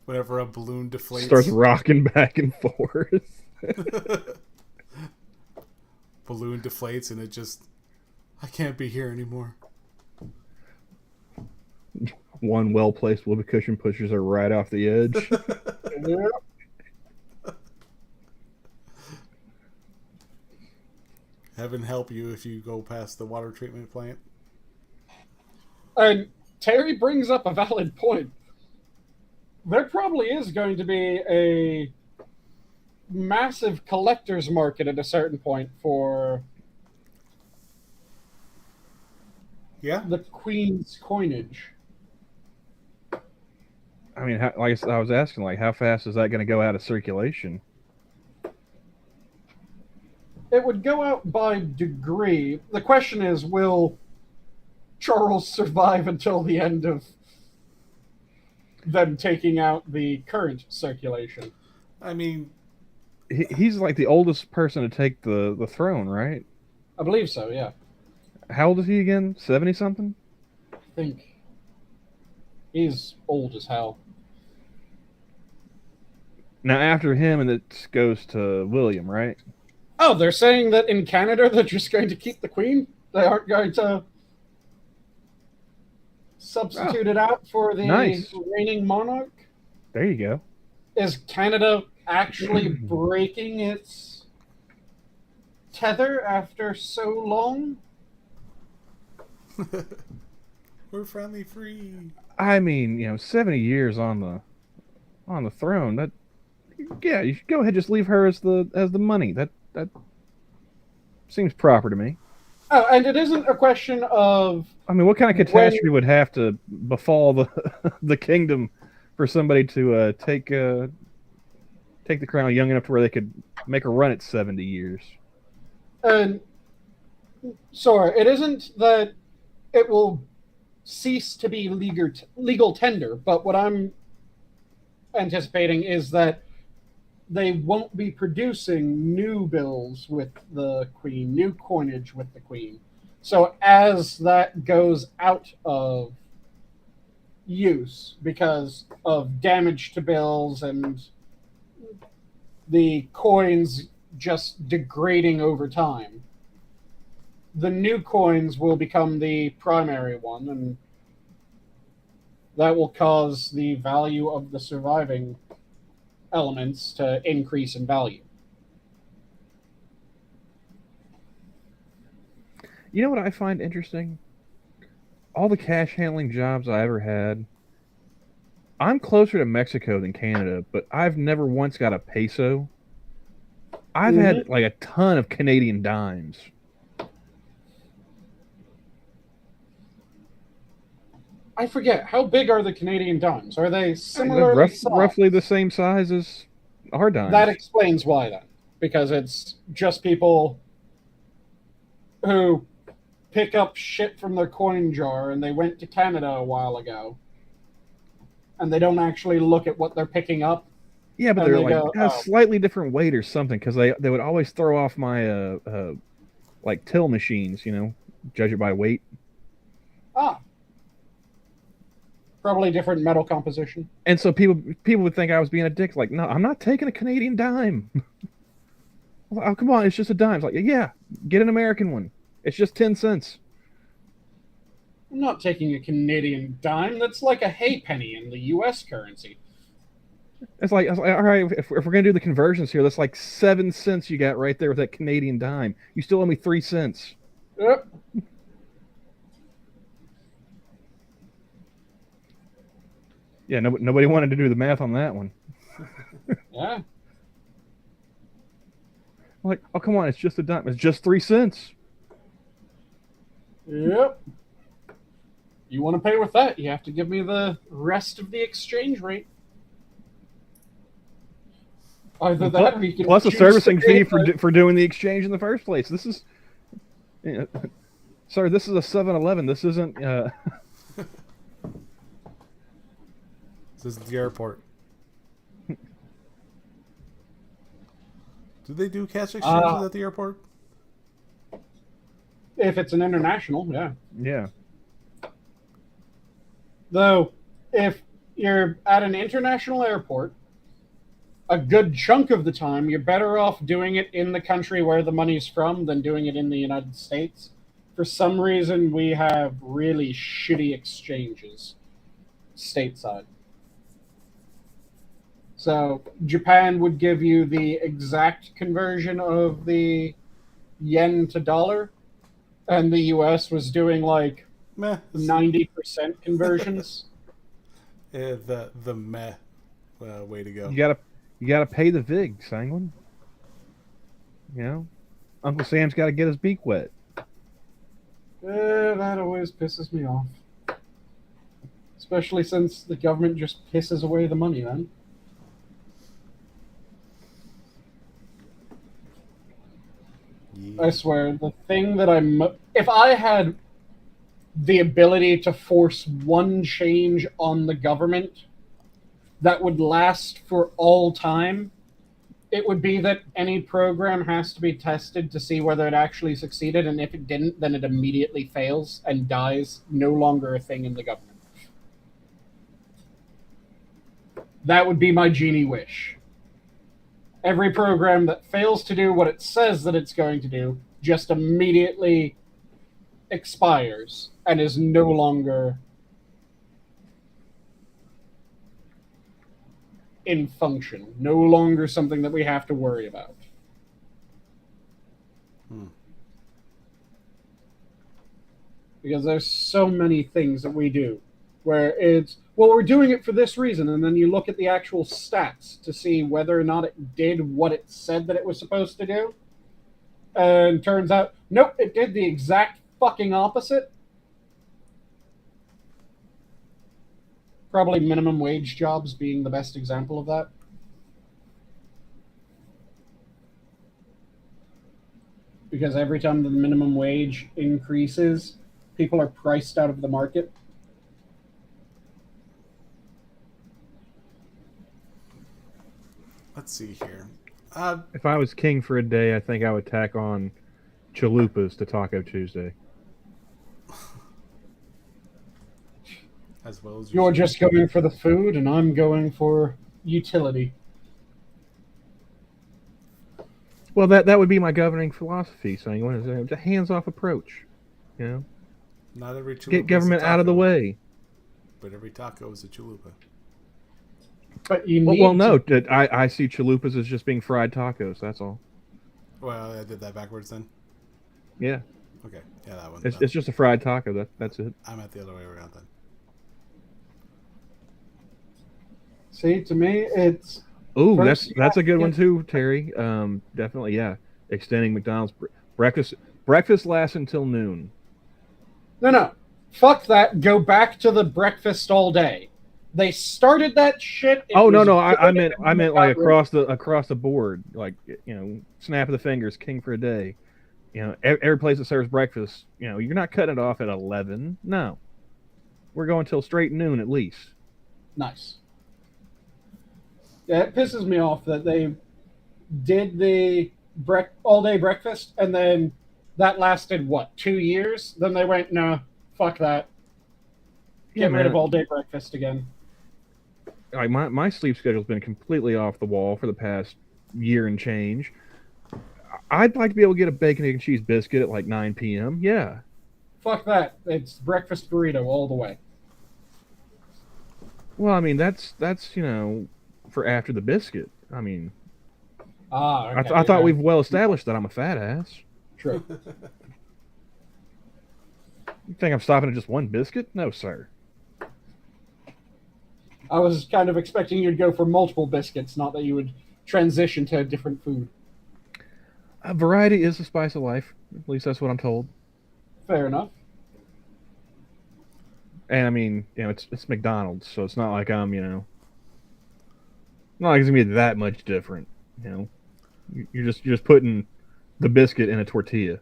Whenever a balloon deflates. Starts rocking back and forth. Balloon deflates and it just... I can't be here anymore. One well-placed whoopee cushion pushes her right off the edge. Yeah. Heaven help you if you go past the water treatment plant. And Terry brings up a valid point. There probably is going to be a massive collector's market at a certain point for the Queen's coinage. I mean, like I was asking, like, how fast is that going to go out of circulation? It would go out by degree. The question is, will Charles survive until the end of them taking out the current circulation? I mean... He's like the oldest person to take the throne, right? I believe so, yeah. How old is he again? 70-something? I think he's old as hell. Now, after him, and it goes to William, right? Oh, they're saying that in Canada they're just going to keep the Queen? They aren't going to substituted out for the nice. reigning monarch. There you go. Is Canada actually breaking its tether after so long? We're finally free. I mean, 70 years on the throne. That, yeah, you should go ahead, just leave her as the money. That seems proper to me. Oh, and it isn't a question of. I mean, what kind of catastrophe would have to befall the kingdom for somebody to take the crown young enough to where they could make a run at 70 years? And sorry, it isn't that it will cease to be legal tender, but what I'm anticipating is that they won't be producing new bills with the Queen, new coinage with the Queen. So as that goes out of use because of damage to bills and the coins just degrading over time, the new coins will become the primary one, and that will cause the value of the surviving elements to increase in value. You know what I find interesting? All the cash handling jobs I ever had, I'm closer to Mexico than Canada, but I've never once got a peso. I've had like a ton of Canadian dimes. I forget, how big are the Canadian dimes? Are they similarly roughly the same size as our dimes? That explains why then. Because it's just people who pick up shit from their coin jar and they went to Canada a while ago. And they don't actually look at what they're picking up. Yeah, but they're like a slightly different weight or something, because they would always throw off my like till machines, judge it by weight. Ah. Probably different metal composition. And so people would think I was being a dick. Like, no, I'm not taking a Canadian dime. Oh, come on, it's just a dime. It's like, yeah, get an American one. It's just 10 cents. I'm not taking a Canadian dime. That's like a halfpenny in the U.S. currency. It's like, all right, if we're going to do the conversions here, that's like 7 cents you got right there with that Canadian dime. You still owe me 3 cents. Yep. Yeah, nobody wanted to do the math on that one. Yeah. Like, oh, come on, it's just a dime. It's just 3 cents. Yep. You want to pay with that, you have to give me the rest of the exchange rate. Either that or you can plus a servicing fee for doing the exchange in the first place. This is... sorry, this is a 7-Eleven. This isn't... This is the airport. Do they do cash exchanges at the airport? If it's an international, yeah. Yeah. Though, if you're at an international airport, a good chunk of the time, you're better off doing it in the country where the money's from than doing it in the United States. For some reason, we have really shitty exchanges stateside. So Japan would give you the exact conversion of the yen to dollar, and the US was doing like 90% conversions. Yeah, the meh way to go. You gotta pay the vig, Sanguine. Uncle Sam's got to get his beak wet. That always pisses me off, especially since the government just pisses away the money then. I swear, the thing that if I had the ability to force one change on the government that would last for all time, it would be that any program has to be tested to see whether it actually succeeded, and if it didn't, then it immediately fails and dies, no longer a thing in the government. That would be my genie wish. Every program that fails to do what it says that it's going to do just immediately expires and is no longer in function, no longer something that we have to worry about. Because there's so many things that we do where it's, well, we're doing it for this reason, and then you look at the actual stats to see whether or not it did what it said that it was supposed to do, and turns out, nope, it did the exact fucking opposite. Probably minimum wage jobs being the best example of that. Because every time the minimum wage increases, people are priced out of the market. Let's see here. If I was king for a day, I think I would tack on chalupas to Taco Tuesday. As well as you're just going for the food, and I'm going for utility. Well, that would be my governing philosophy, saying it's a hands-off approach. You know, not every chalupa get government out of the way. But every taco is a chalupa. But you need no, I see chalupas as just being fried tacos. That's all. Well, I did that backwards then. Yeah. Okay. Yeah, that one. It's just a fried taco. That's it. I'm at the other way around then. See, to me, it's. Ooh, that's a good one too, Terry. Definitely, yeah. Extending McDonald's breakfast. Breakfast lasts until noon. No. Fuck that. Go back to the breakfast all day. They started that shit. No. I meant like across the board. Like, you know, snap of the fingers, king for a day. You know, every place that serves breakfast. You know, you're not cutting it off at 11. No, we're going till straight noon at least. Nice. Yeah, it pisses me off that they did the all-day breakfast, and then that lasted, 2 years? Then they went, no, fuck that. Get rid of all-day breakfast again. Like my sleep schedule's been completely off the wall for the past year and change. I'd like to be able to get a bacon, egg, and cheese biscuit at like 9 p.m. Yeah. Fuck that. It's breakfast burrito all the way. Well, I mean, that's you know, for after the biscuit. I mean, okay, I thought we've well established that I'm a fat ass. True. You think I'm stopping at just one biscuit? No, sir. I was kind of expecting you to go for multiple biscuits, not that you would transition to a different food. Variety is the spice of life. At least that's what I'm told. Fair enough. And I mean, you know, it's McDonald's, so it's not like I'm, you know, not like it's gonna be that much different. You know, you're just putting the biscuit in a tortilla.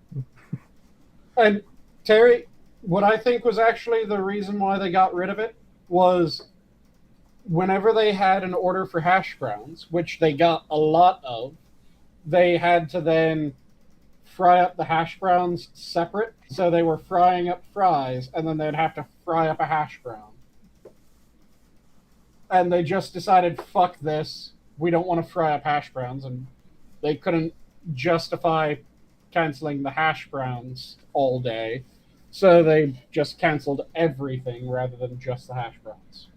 And Terry, what I think was actually the reason why they got rid of it was whenever they had an order for hash browns, which they got a lot of, they had to then fry up the hash browns separate. So they were frying up fries, and then they'd have to fry up a hash brown. And they just decided, fuck this, we don't want to fry up hash browns, and they couldn't justify canceling the hash browns all day. So they just canceled everything rather than just the hash browns.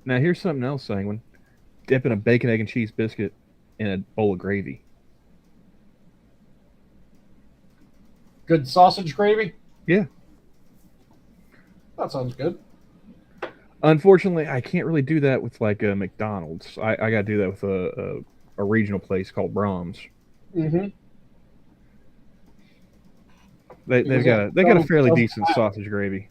Now here's something else, Sanguine. Dipping a bacon, egg, and cheese biscuit in a bowl of gravy. Good sausage gravy? Yeah. That sounds good. Unfortunately, I can't really do that with like a McDonald's. I got to do that with a regional place called Brahms. Mm-hmm. They got a fairly decent sausage gravy.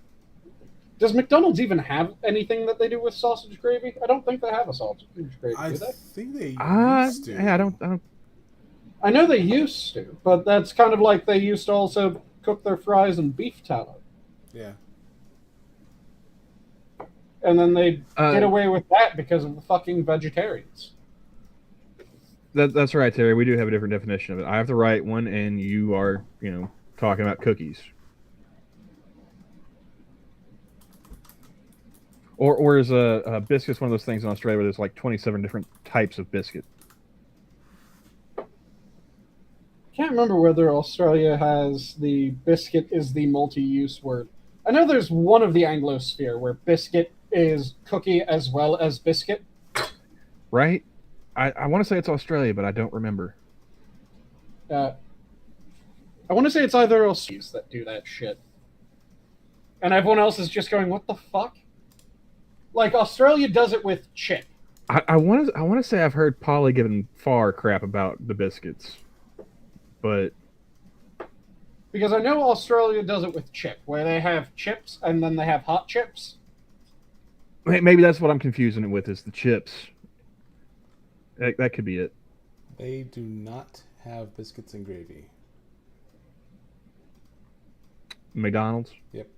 Does McDonald's even have anything that they do with sausage gravy? I don't think they have a sausage gravy. Do they? I think they used to. I don't. I know they used to, but that's kind of like they used to also cook their fries in beef tallow. Yeah. And then they get away with that because of the fucking vegetarians. That's right, Terry. We do have a different definition of it. I have the right one, and you are, you know, talking about cookies. Or is a biscuit's one of those things in Australia where there's like 27 different types of biscuit? Can't remember whether Australia has the biscuit is the multi-use word. I know there's one of the Anglosphere where biscuit is cookie as well as biscuit. right? I want to say it's Australia, but I don't remember. I want to say it's either Australians that do that shit, and everyone else is just going, "What the fuck?" Like Australia does it with chip. I want to say I've heard Polly giving far crap about the biscuits, but Because I know Australia does it with chip, where they have chips and then they have hot chips. maybe that's what I'm confusing it with is the chips. That could be it. They do not have biscuits and gravy. McDonald's. Yep.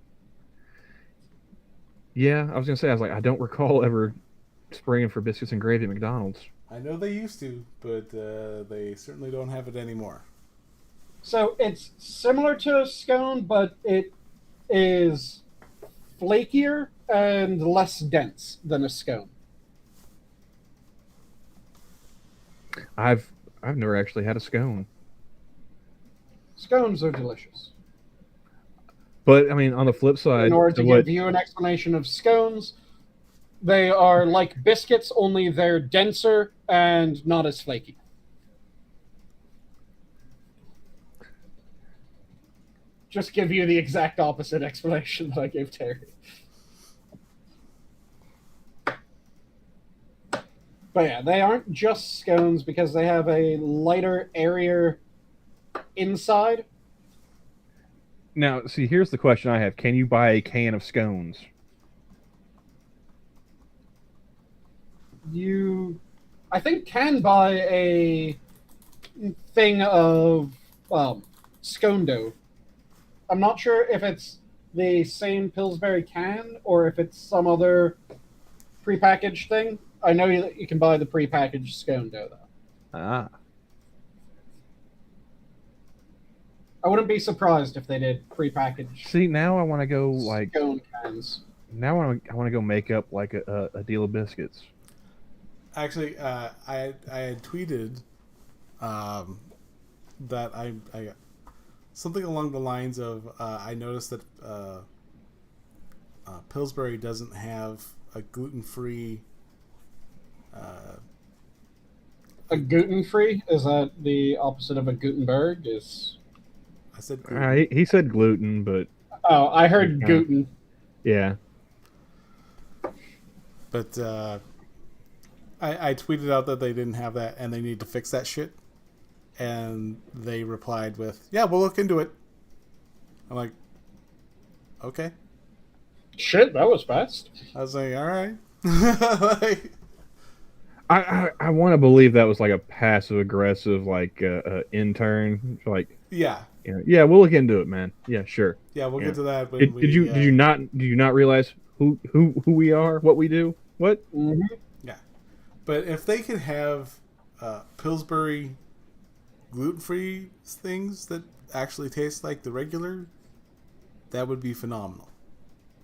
Yeah, I was gonna say I don't recall ever spraying for biscuits and gravy at McDonald's. I know they used to, but they certainly don't have it anymore. So it's similar to a scone, but it is flakier and less dense than a scone. I've never actually had a scone, Scones are delicious. but I mean, on the flip side, In order to give you an explanation of scones, they are like biscuits, only they're denser and not as flaky. Just give you the exact opposite explanation that I gave Terry. But yeah, they aren't just scones because they have a lighter, airier inside. Now, see, here's the question I have: can you buy a can of scones? You, I think, can buy a thing of scone dough. I'm not sure if it's the same Pillsbury can or if it's some other prepackaged thing. I know that you can buy the prepackaged scone dough, though. Ah, I wouldn't be surprised if they did prepackaged see, now I want to go scone cans. now I want to go make up like a deal of biscuits. Actually, I had tweeted that I something along the lines of I noticed that Pillsbury doesn't have a gluten-free. A gluten-free? Is that the opposite of a Gutenberg? I said gluten. He said gluten, but Oh, I heard gluten. yeah. But I tweeted out that they didn't have that and they need to fix that shit. And they replied with, "Yeah, we'll look into it." I'm like, okay. Shit, that was fast. I was like, all right. Like, I want to believe that was like a passive aggressive intern yeah, yeah, we'll look into it, man. Yeah, sure. yeah, we'll Yeah. get to that. When Did you not realize who we are, what we do, what? Mm-hmm. Yeah, but if they could have Pillsbury gluten-free things that actually taste like the regular, that would be phenomenal.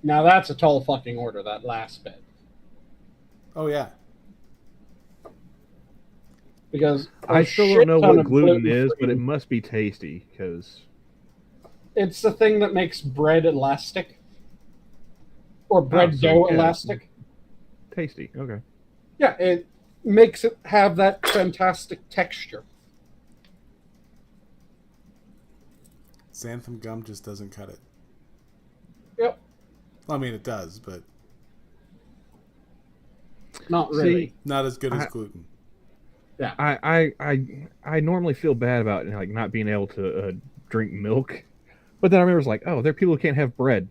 Now that's a tall fucking order, that last bit. Oh yeah, Because I still don't know what gluten is, but it must be tasty because it's the thing that makes bread elastic. Or bread dough elastic. Tasty. Okay. Yeah, it makes it have that fantastic texture. xanthan gum just doesn't cut it. Yep. Well, I mean, it does, but Not really. See, not as good as gluten. Yeah. I normally feel bad about not being able to drink milk, but then I remember oh, there are people who can't have bread.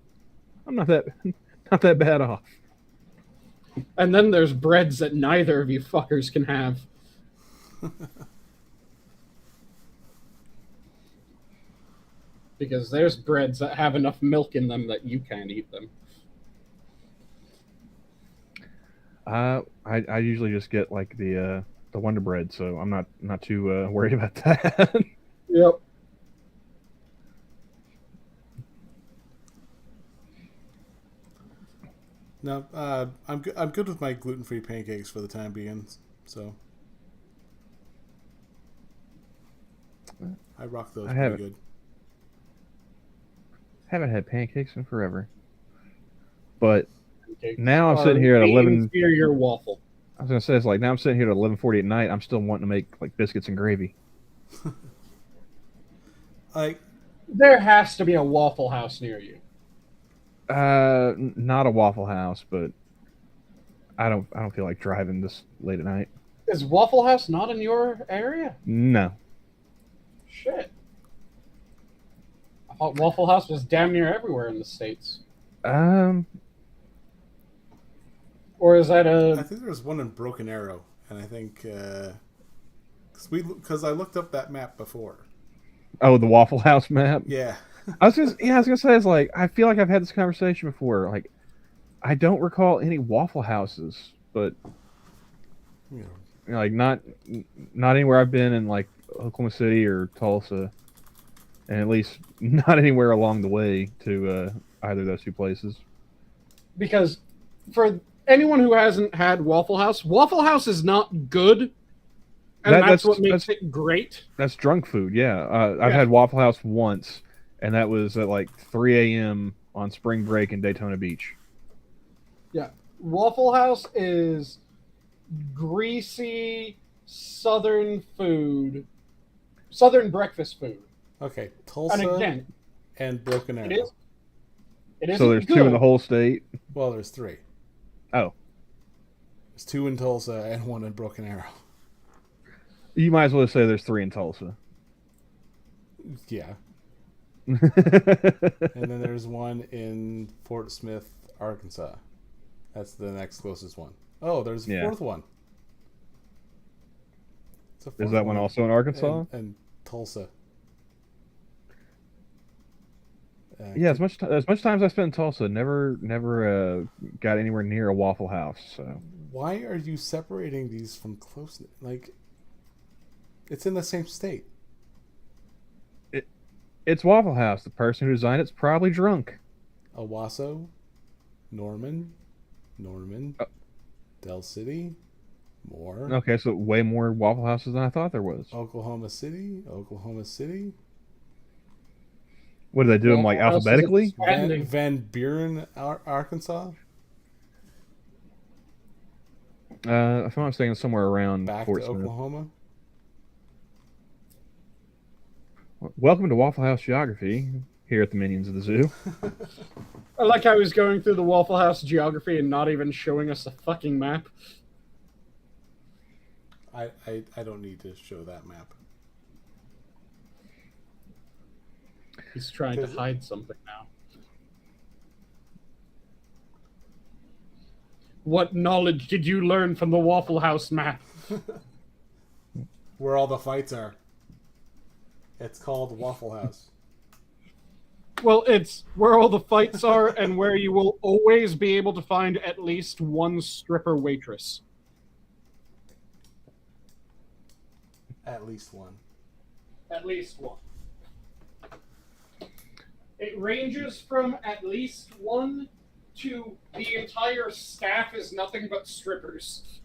I'm not that bad off. And then there's breads that neither of you fuckers can have. Because there's breads that have enough milk in them that you can't eat them. I usually just get the Wonder Bread, so I'm not too worried about that. Yep. No, I'm good with my gluten-free pancakes for the time being. So I rock those pretty good. Haven't had pancakes in forever, but Pancakes now I'm sitting here at the 11. inferior waffle. I was gonna say, it's like now I'm sitting here at 11:40 at night. I'm still wanting to make like biscuits and gravy. Like, There has to be a Waffle House near you. Not a Waffle House, but I don't feel like driving this late at night. Is Waffle House not in your area? No. Shit. I thought Waffle House was damn near everywhere in the States. Or is that I think there's one in Broken Arrow, and I think because I looked up that map before. Oh, the Waffle House map. Yeah. I was gonna say, it's like I feel like I've had this conversation before. Like, I don't recall any Waffle Houses, but Yeah. like not anywhere I've been in like Oklahoma City or Tulsa, and at least not anywhere along the way to either of those two places. because for anyone who hasn't had Waffle House is not good, and that's what makes it great. That's drunk food, yeah. I've had Waffle House once, and that was at like 3 a.m. on spring break in Daytona Beach. Yeah, Waffle House is greasy Southern food, Southern breakfast food. Okay, Tulsa And again, and Broken Arrow. It is. So there's two in the whole state. Well, there's 3. Oh, There's 2 in Tulsa and 1 in Broken Arrow. you might as well say there's 3 in Tulsa. Yeah. And then there's 1 in Fort Smith, Arkansas. That's the next closest one. Oh, there's a 4th one. Is that one also in Arkansas? And Tulsa. Yeah, as much time as I spent in Tulsa, never got anywhere near a Waffle House. So why are you separating these from close? Like, it's in the same state. It's Waffle House. The person who designed it's probably drunk. Owasso, Norman, Del City, more. Okay, so way more Waffle Houses than I thought there was. Oklahoma City. What do they do them like alphabetically? Van Buren, Arkansas. If I'm not mistaken, somewhere around Back Fort to Smith. Oklahoma. Welcome to Waffle House Geography here at the Minions of the Zoo. I like how he's going through the Waffle House geography and not even showing us a fucking map. I don't need to show that map. He's trying to hide something now. What knowledge did you learn from the Waffle House map? Where all the fights are. It's called Waffle House. Well, it's where all the fights are and where you will always be able to find at least one stripper waitress. At least one. At least one. It ranges from at least one to the entire staff is nothing but strippers.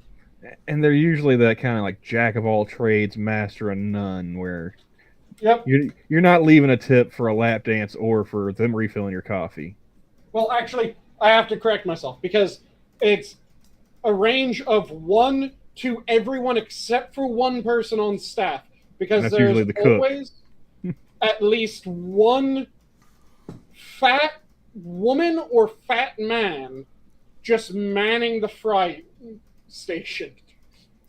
And they're usually that kind of like jack of all trades, master of none, where Yep. you're not leaving a tip for a lap dance or for them refilling your coffee. Well, actually, I have to correct myself because it's a range of 1 to everyone except for one person on staff. Because That's there's usually the cook. always at least one fat woman or fat man just manning the fry station.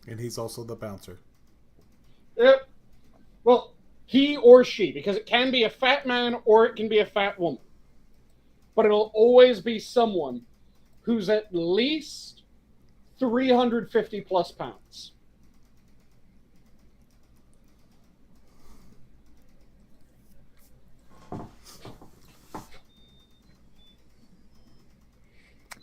And he's also the bouncer. Yep. Well, he or she, because it can be a fat man or it can be a fat woman. But it'll always be someone who's at least 350 plus pounds.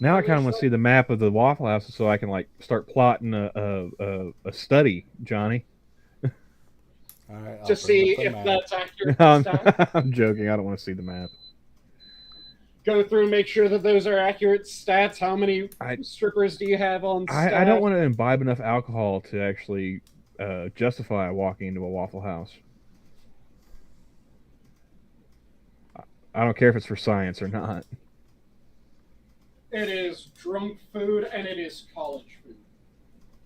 Now I kind of want to see the map of the Waffle House so I can like start plotting a study, Johnny. All right, To see if that's accurate. I'm joking. I don't want to see the map. Go through and make sure that those are accurate stats. How many strippers do you have on staff? I don't want to imbibe enough alcohol to actually justify walking into a Waffle House. I don't care if it's for science or not. It is drunk food and it is college food.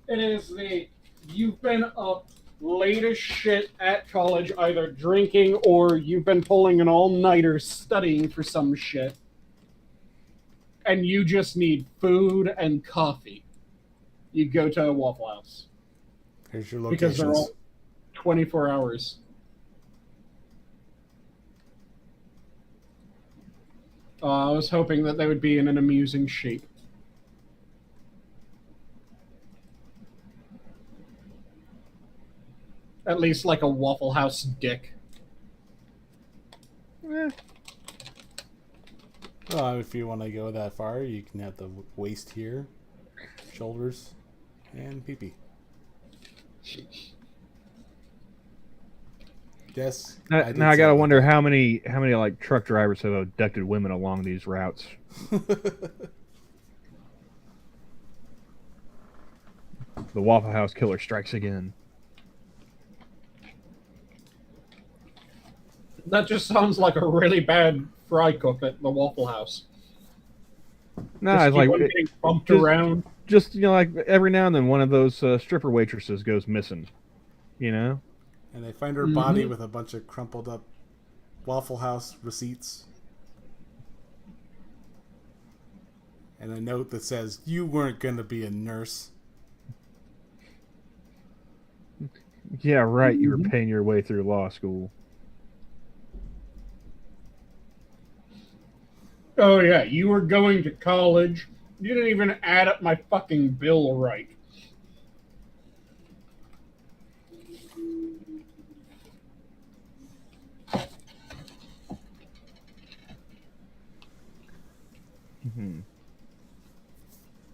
It is the you've been up late as shit at college, either drinking or you've been pulling an all-nighter studying for some shit, and you just need food and coffee. You go to a Waffle House. Here's your Because locations. they're all 24 hours. I was hoping that they would be in an amusing shape. At least like a Waffle House dick. Eh, Well, if you want to go that far, you can have the waist here, shoulders, and pee-pee. Yes. Now, did I say gotta that. wonder how many like truck drivers have abducted women along these routes. The Waffle House killer strikes again. That just sounds like a really bad fry cook at the Waffle House. No, Just it's like keep on getting bumped just- around. just like every now and then one of those stripper waitresses goes missing. You know. And they find her body with a bunch of crumpled up Waffle House receipts. And a note that says, "You weren't going to be a nurse." Yeah, right. You were paying your way through law school. Oh yeah, you were going to college. You didn't even add up my fucking bill right.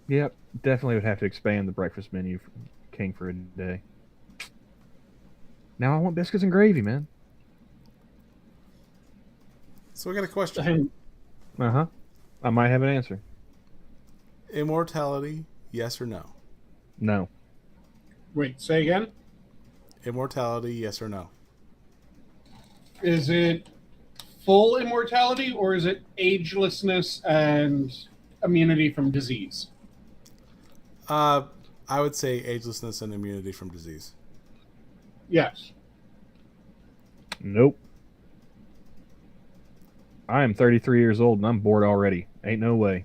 Yep, definitely would have to expand the breakfast menu for King for a day. Now I want biscuits and gravy, man. So we got a question. Uh-huh. I might have an answer. Immortality, yes or no? No. Wait, say again? Immortality, yes or no? Is it full immortality or is it agelessness and immunity from disease? I would say agelessness and immunity from disease. Yes. Nope. I am 33 years old and I'm bored already. Ain't no way.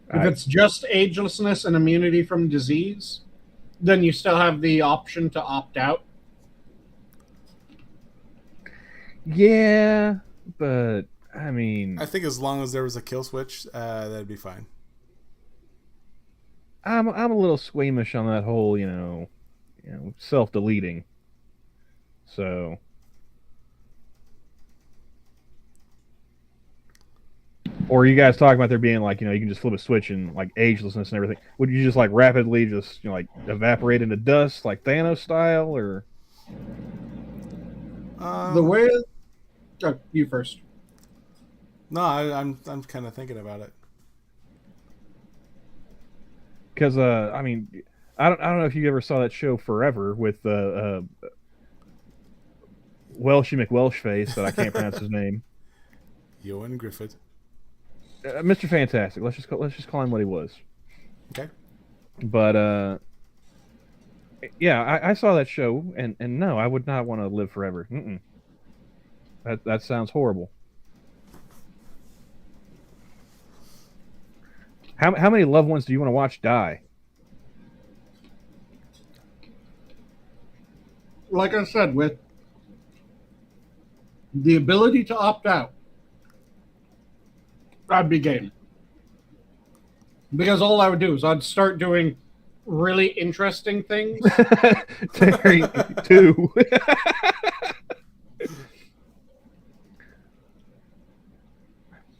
If it's just agelessness and immunity from disease, then you still have the option to opt out. Yeah, but I mean, I think as long as there was a kill switch, that'd be fine. I'm a little squeamish on that whole, self-deleting. So, or are you guys talking about there being like, you can just flip a switch and like agelessness and everything? Would you just like rapidly just like evaporate into dust like Thanos style, or? The way you first. No, I'm kind of thinking about it. Because I mean, I don't know if you ever saw that show Forever with Welshy McWelshface that I can't pronounce his name. Ewan Griffith. Mr. Fantastic. Let's just call him what he was. Okay. But yeah, I saw that show, and no, I would not want to live forever. Mm-mm. That sounds horrible. How many loved ones do you want to watch die? Like I said, with the ability to opt out, I'd be game. Because all I would do is I'd start doing really interesting things. Terry, two.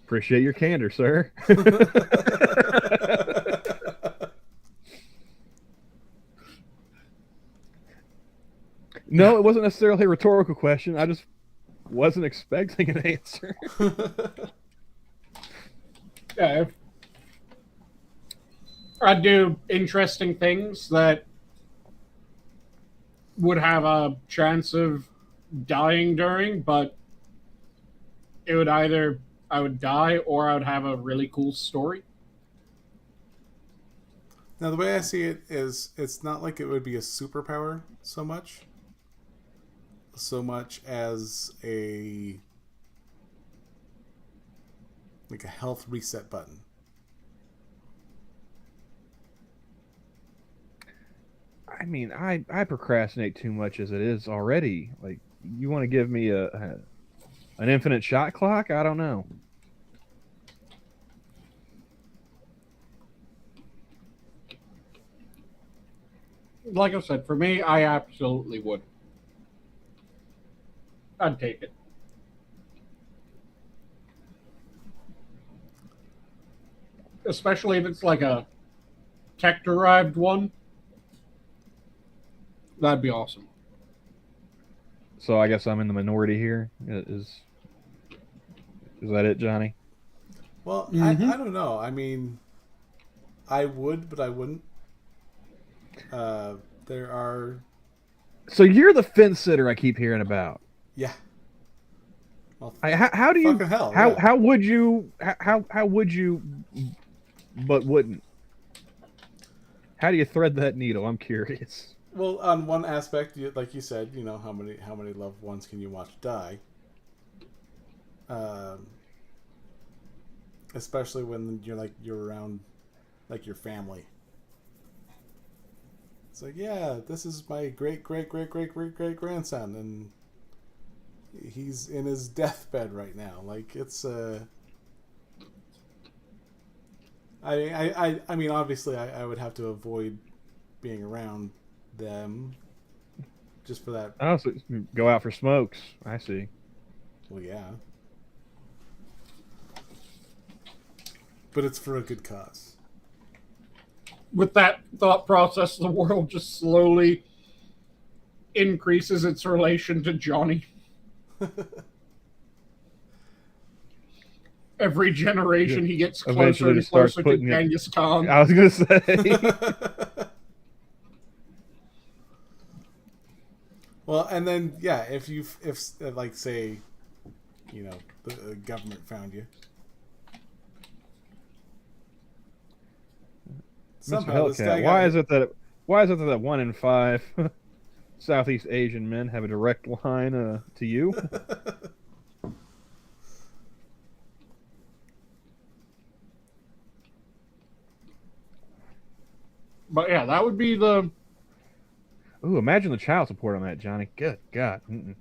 Appreciate your candor, sir. No, it wasn't necessarily a rhetorical question. I just wasn't expecting an answer. Yeah, I'd do interesting things that would have a chance of dying during, but it would either I would die or I would have a really cool story. Now, the way I see it is, it's not like it would be a superpower so much as a like a health reset button. I mean, I procrastinate too much as it is already. Like, you want to give me an infinite shot clock? I don't know. Like I said, for me, I absolutely would. I'd take it. Especially if it's like a tech-derived one. That'd be awesome. So I guess I'm in the minority here. Is that it, Johnny? Well, I don't know. I mean, I would, but I wouldn't. There are... So you're the fence sitter I keep hearing about. Yeah. Well, how do you... fucking hell, how would you... How would you... But wouldn't? How do you thread that needle? I'm curious. Well, on one aspect, like you said, you know, how many loved ones can you watch die? Especially when you're around like your family. It's like, yeah, this is my great grandson, and he's in his deathbed right now. Like, it's I mean, obviously, I would have to avoid being around them just for that. Oh, so go out for smokes. I see. Well, yeah. But it's for a good cause. With that thought process, the world just slowly increases its relation to Johnny. Every generation he gets closer and closer to Genghis Khan. I was going to say. Well, and then, yeah, if like, say, you know, the government found you. Somehow, Hellcat, why is it that 1 in 5 Southeast Asian men have a direct line to you? But yeah, that would be the... Ooh, imagine the child support on that, Johnny. Good God. That's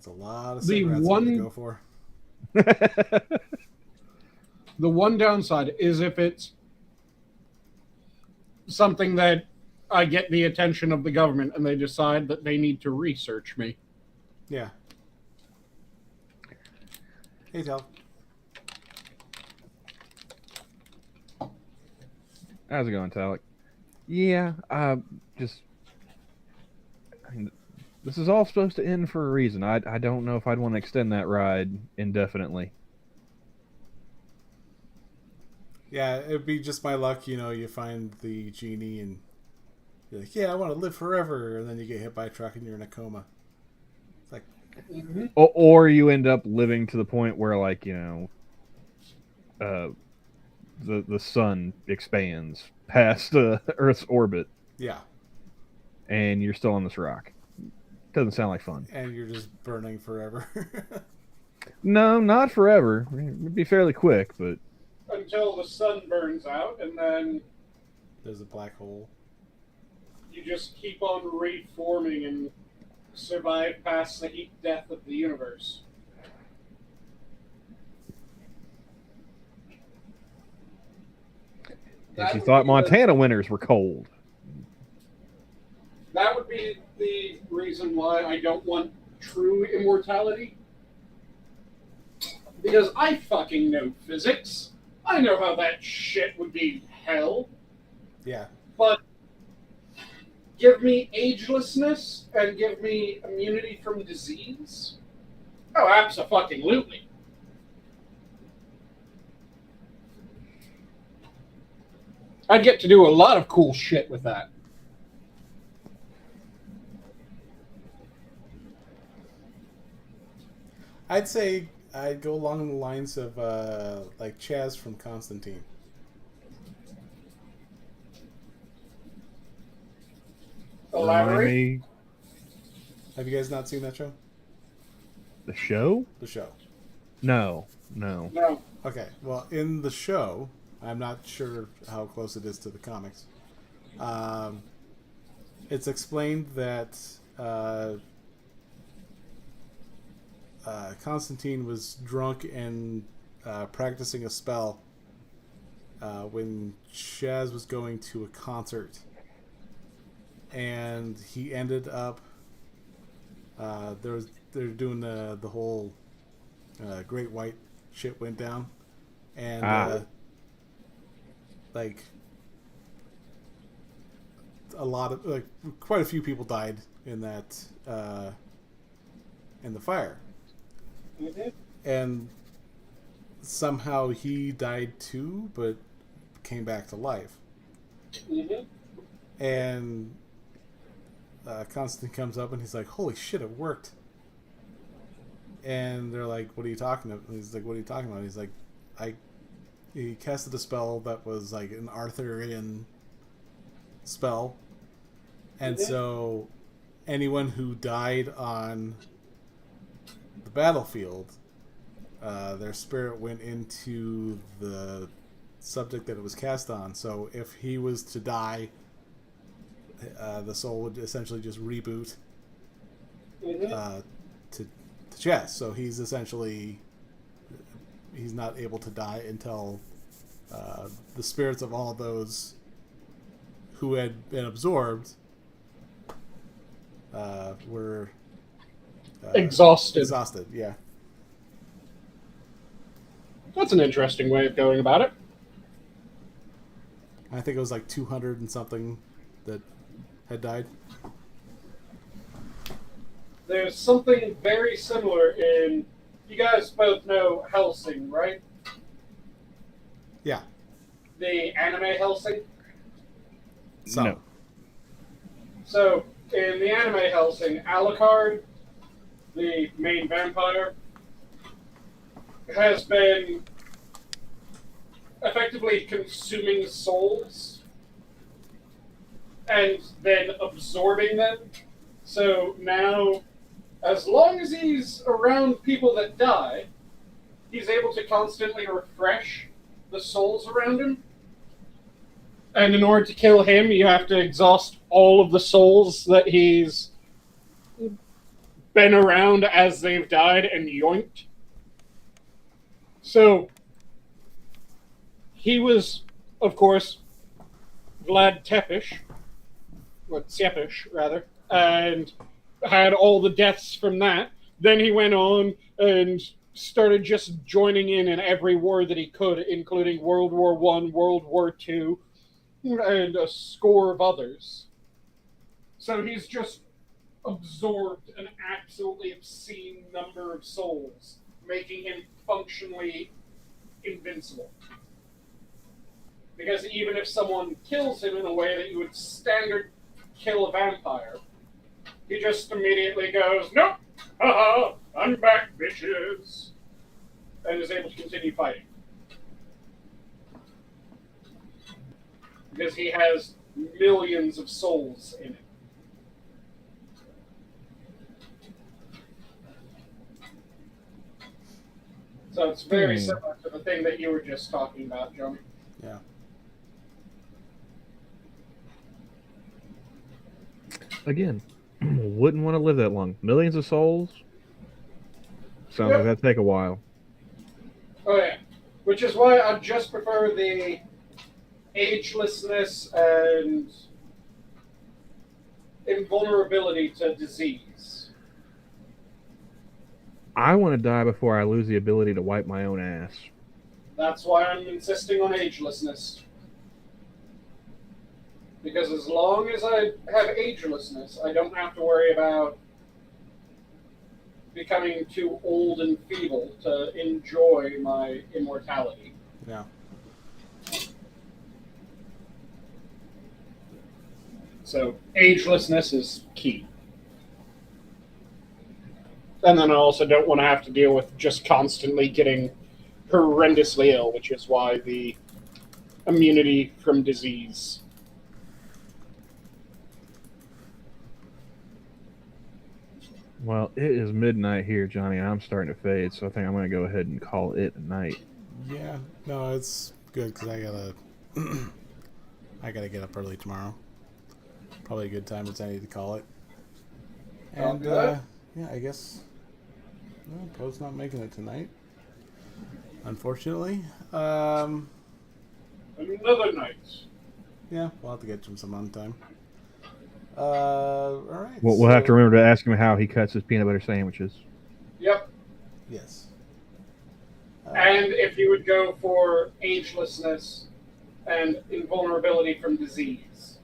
a lot of cigarettes to go for. The one downside is if it's something that I get the attention of the government and they decide that they need to research me. Yeah. Hey, Tal. How's it going, Talik? Yeah, I mean, this is all supposed to end for a reason. I don't know if I'd want to extend that ride indefinitely. Yeah, it'd be just my luck, you know, you find the genie and you're like, yeah, I want to live forever, and then you get hit by a truck and you're in a coma. It's like... Or you end up living to the point where, like, you know, the sun expands past Earth's orbit. Yeah. And you're still on this rock. Doesn't sound like fun. And you're just burning forever. No, not forever. It'd be fairly quick, but... Until the sun burns out, and then... There's a black hole. You just keep on reforming and survive past the heat death of the universe. If you thought Montana winters were cold. That would be the reason why I don't want true immortality. Because I fucking know physics. I know how that shit would be hell. Yeah. But give me agelessness and give me immunity from disease. Oh, abso-fucking-lutely. I'd get to do a lot of cool shit with that. I'd say I'd go along the lines of like Chaz from Constantine. Remind me, Have you guys not seen that show? the show? The show. No. No. Okay, well, in the show, I'm not sure how close it is to the comics. It's explained that Constantine was drunk and practicing a spell when Shaz was going to a concert, and he ended up they're doing the whole Great White shit went down, and like a lot of quite a few people died in that in the fire, and somehow he died too, but came back to life. And Constantine comes up and he's like, "Holy shit, it worked!" And they're like, "What are you talking about?" He's like, "What are you talking about?" He's like, He casted a spell that was like an Arthurian spell, and so anyone who died on the battlefield, their spirit went into the subject that it was cast on. So if he was to die, the soul would essentially just reboot to Chess. So he's not able to die until the spirits of all those who had been absorbed were Exhausted. Exhausted, yeah. That's an interesting way of going about it. I think it was like 200 and something that had died. There's something very similar in... You guys both know Hellsing, right? Yeah. The anime Hellsing? So. No. So, in the anime Hellsing, Alucard, the main vampire, has been effectively consuming souls and then absorbing them. So now, as long as he's around people that die, he's able to constantly refresh the souls around him. And in order to kill him, you have to exhaust all of the souls that he's been around as they've died and yoinked. So, he was, of course, Vlad Tepish, or Tsepish, rather, and had all the deaths from that. Then he went on and started just joining in every war that he could, including World War I, World War II, and a score of others. So he's just absorbed an absolutely obscene number of souls, making him functionally invincible. Because even if someone kills him in a way that you would standard kill a vampire, he just immediately goes, "Nope! Haha! I'm back, bitches!" And is able to continue fighting. Because he has millions of souls in it. So it's very similar to the thing that you were just talking about, Johnny. Yeah. Again, wouldn't want to live that long. Millions of souls? Sounds like that'd take a while. Oh, yeah. Which is why I just prefer the agelessness and invulnerability to disease. I want to die before I lose the ability to wipe my own ass. That's why I'm insisting on agelessness. Because as long as I have agelessness, I don't have to worry about becoming too old and feeble to enjoy my immortality. Yeah. So agelessness is key. And then I also don't want to have to deal with just constantly getting horrendously ill, which is why the immunity from disease Well, it is midnight here, Johnny. I'm starting to fade, so I think I'm going to go ahead and call it a night. Yeah, no, it's good because I gotta, I gotta get up early tomorrow. Probably a good time as any to call it. And yeah, I guess Poe's not making it tonight, unfortunately. Another night. Yeah, we'll have to get him some on time. All right. We'll have to remember to ask him how he cuts his peanut butter sandwiches. Yep. Yes. And if he would go for agelessness and invulnerability from disease.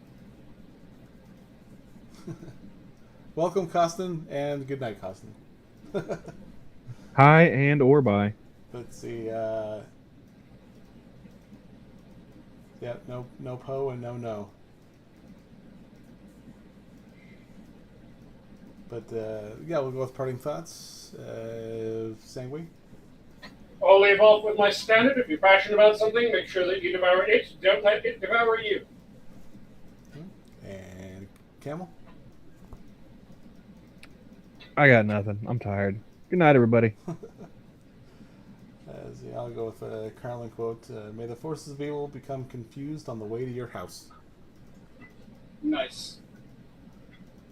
Welcome, Costin, and good night, Costin. Hi and or bye. Let's see. Yeah, no Poe and no. But yeah, we'll go with parting thoughts. Sanguine. I'll leave off with my standard. If you're passionate about something, make sure that you devour it. Don't let it devour you. And Camel. I got nothing. I'm tired. Good night, everybody. Yeah, I'll go with a Carlin quote. May the forces of evil become confused on the way to your house. Nice.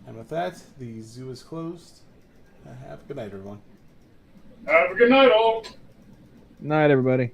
And with that, the zoo is closed. Have a good night, everyone. Have a good night, all. Night, everybody.